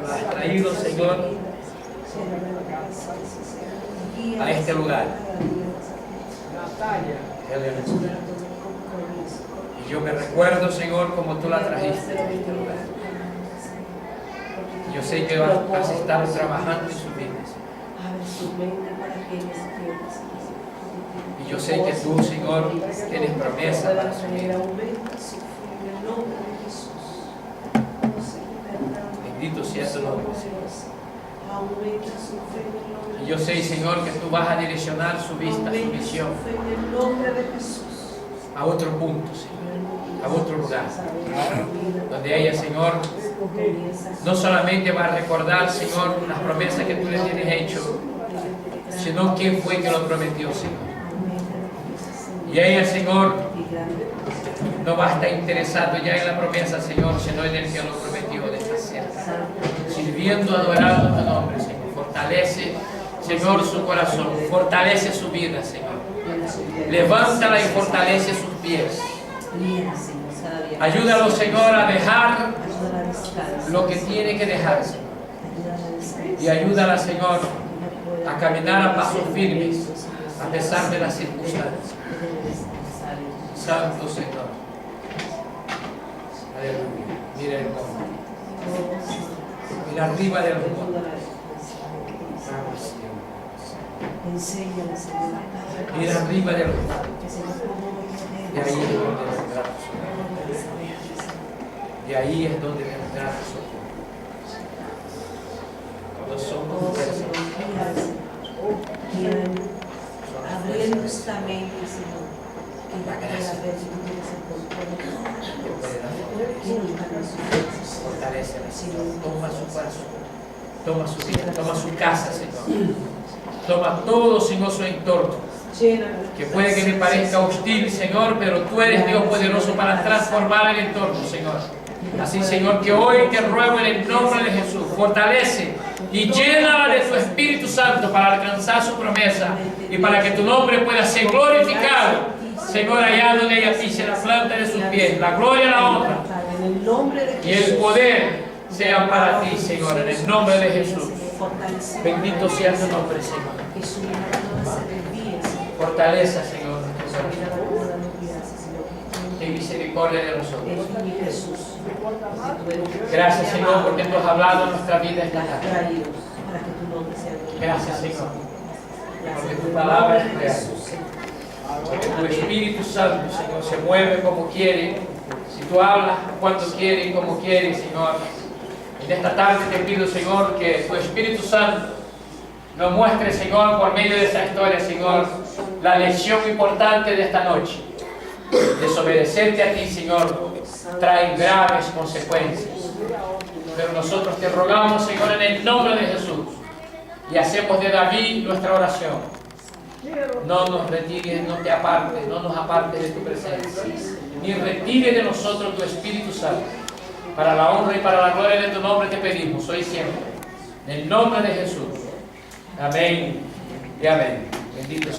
[SPEAKER 1] Lo has traído, Señor, a este lugar. Y yo me recuerdo, Señor, como tú la trajiste a este lugar. Yo sé que vas a estar trabajando en sus vidas. Y yo sé que tú, Señor, tienes promesa para su vida. Bendito sea tu nombre, Señor. Y yo sé, Señor, que tú vas a direccionar su vista, su visión a otro punto, Señor, a otro lugar, donde ella, Señor, no solamente va a recordar, Señor, las promesas que tú le tienes hecho, sino quién fue que lo prometió, Señor. Y ella, Señor, no va a estar interesado ya en la promesa, Señor, sino en el que lo prometió de esta cerca. Sirviendo, adorando tu nombre, Señor. Fortalece, Señor, su corazón. Fortalece su vida, Señor. Levántala y fortalece sus pies. Ayúdalo, Señor, a dejar lo que tiene que dejar, Señor. Y ayúdala, Señor, a caminar a pasos firmes, a pesar de las circunstancias. Santo Señor. Aleluya. Mira el monte. Mira arriba del monte. Mira arriba del monte. De ahí es donde vendrá. De ahí es donde vendrá. Gracias, todos somos personas.
[SPEAKER 2] Abrir nuestra mente, Señor, que la verdad
[SPEAKER 1] Fortalece, Señor. Toma su corazón, toma su vida, toma su casa, Señor. Toma todo, Señor, su entorno. Que puede que me parezca hostil, Señor, pero tú eres Dios poderoso para transformar el entorno, Señor. Así, Señor, que hoy te ruego en el nombre de Jesús, fortalece y llénala de tu Espíritu Santo para alcanzar su promesa y para que tu nombre pueda ser glorificado, Señor, allá donde ella pise la planta de sus pies. La gloria y la honra y el poder sean para ti, Señor, en el nombre de Jesús. Bendito sea tu nombre, Señor. Fortaleza, Señor, ten misericordia de nosotros. Gracias, Señor, porque tú has hablado en nuestra vida esta tarde. Gracias, Señor, porque tu palabra es real. Porque tu Espíritu Santo, Señor, se mueve como quiere. Si tú hablas cuando quiere y como quiere, Señor. En esta tarde te pido, Señor, que tu Espíritu Santo nos muestre, Señor, por medio de esta historia, Señor, la lección importante de esta noche. Desobedecerte a ti, Señor, trae graves consecuencias. Pero nosotros te rogamos, Señor, en el nombre de Jesús, y hacemos de David nuestra oración. No nos retires, no te apartes, no nos apartes de tu presencia, ni retire de nosotros tu Espíritu Santo. Para la honra y para la gloria de tu nombre te pedimos, hoy y siempre. En el nombre de Jesús. Amén y amén. Bendito sea.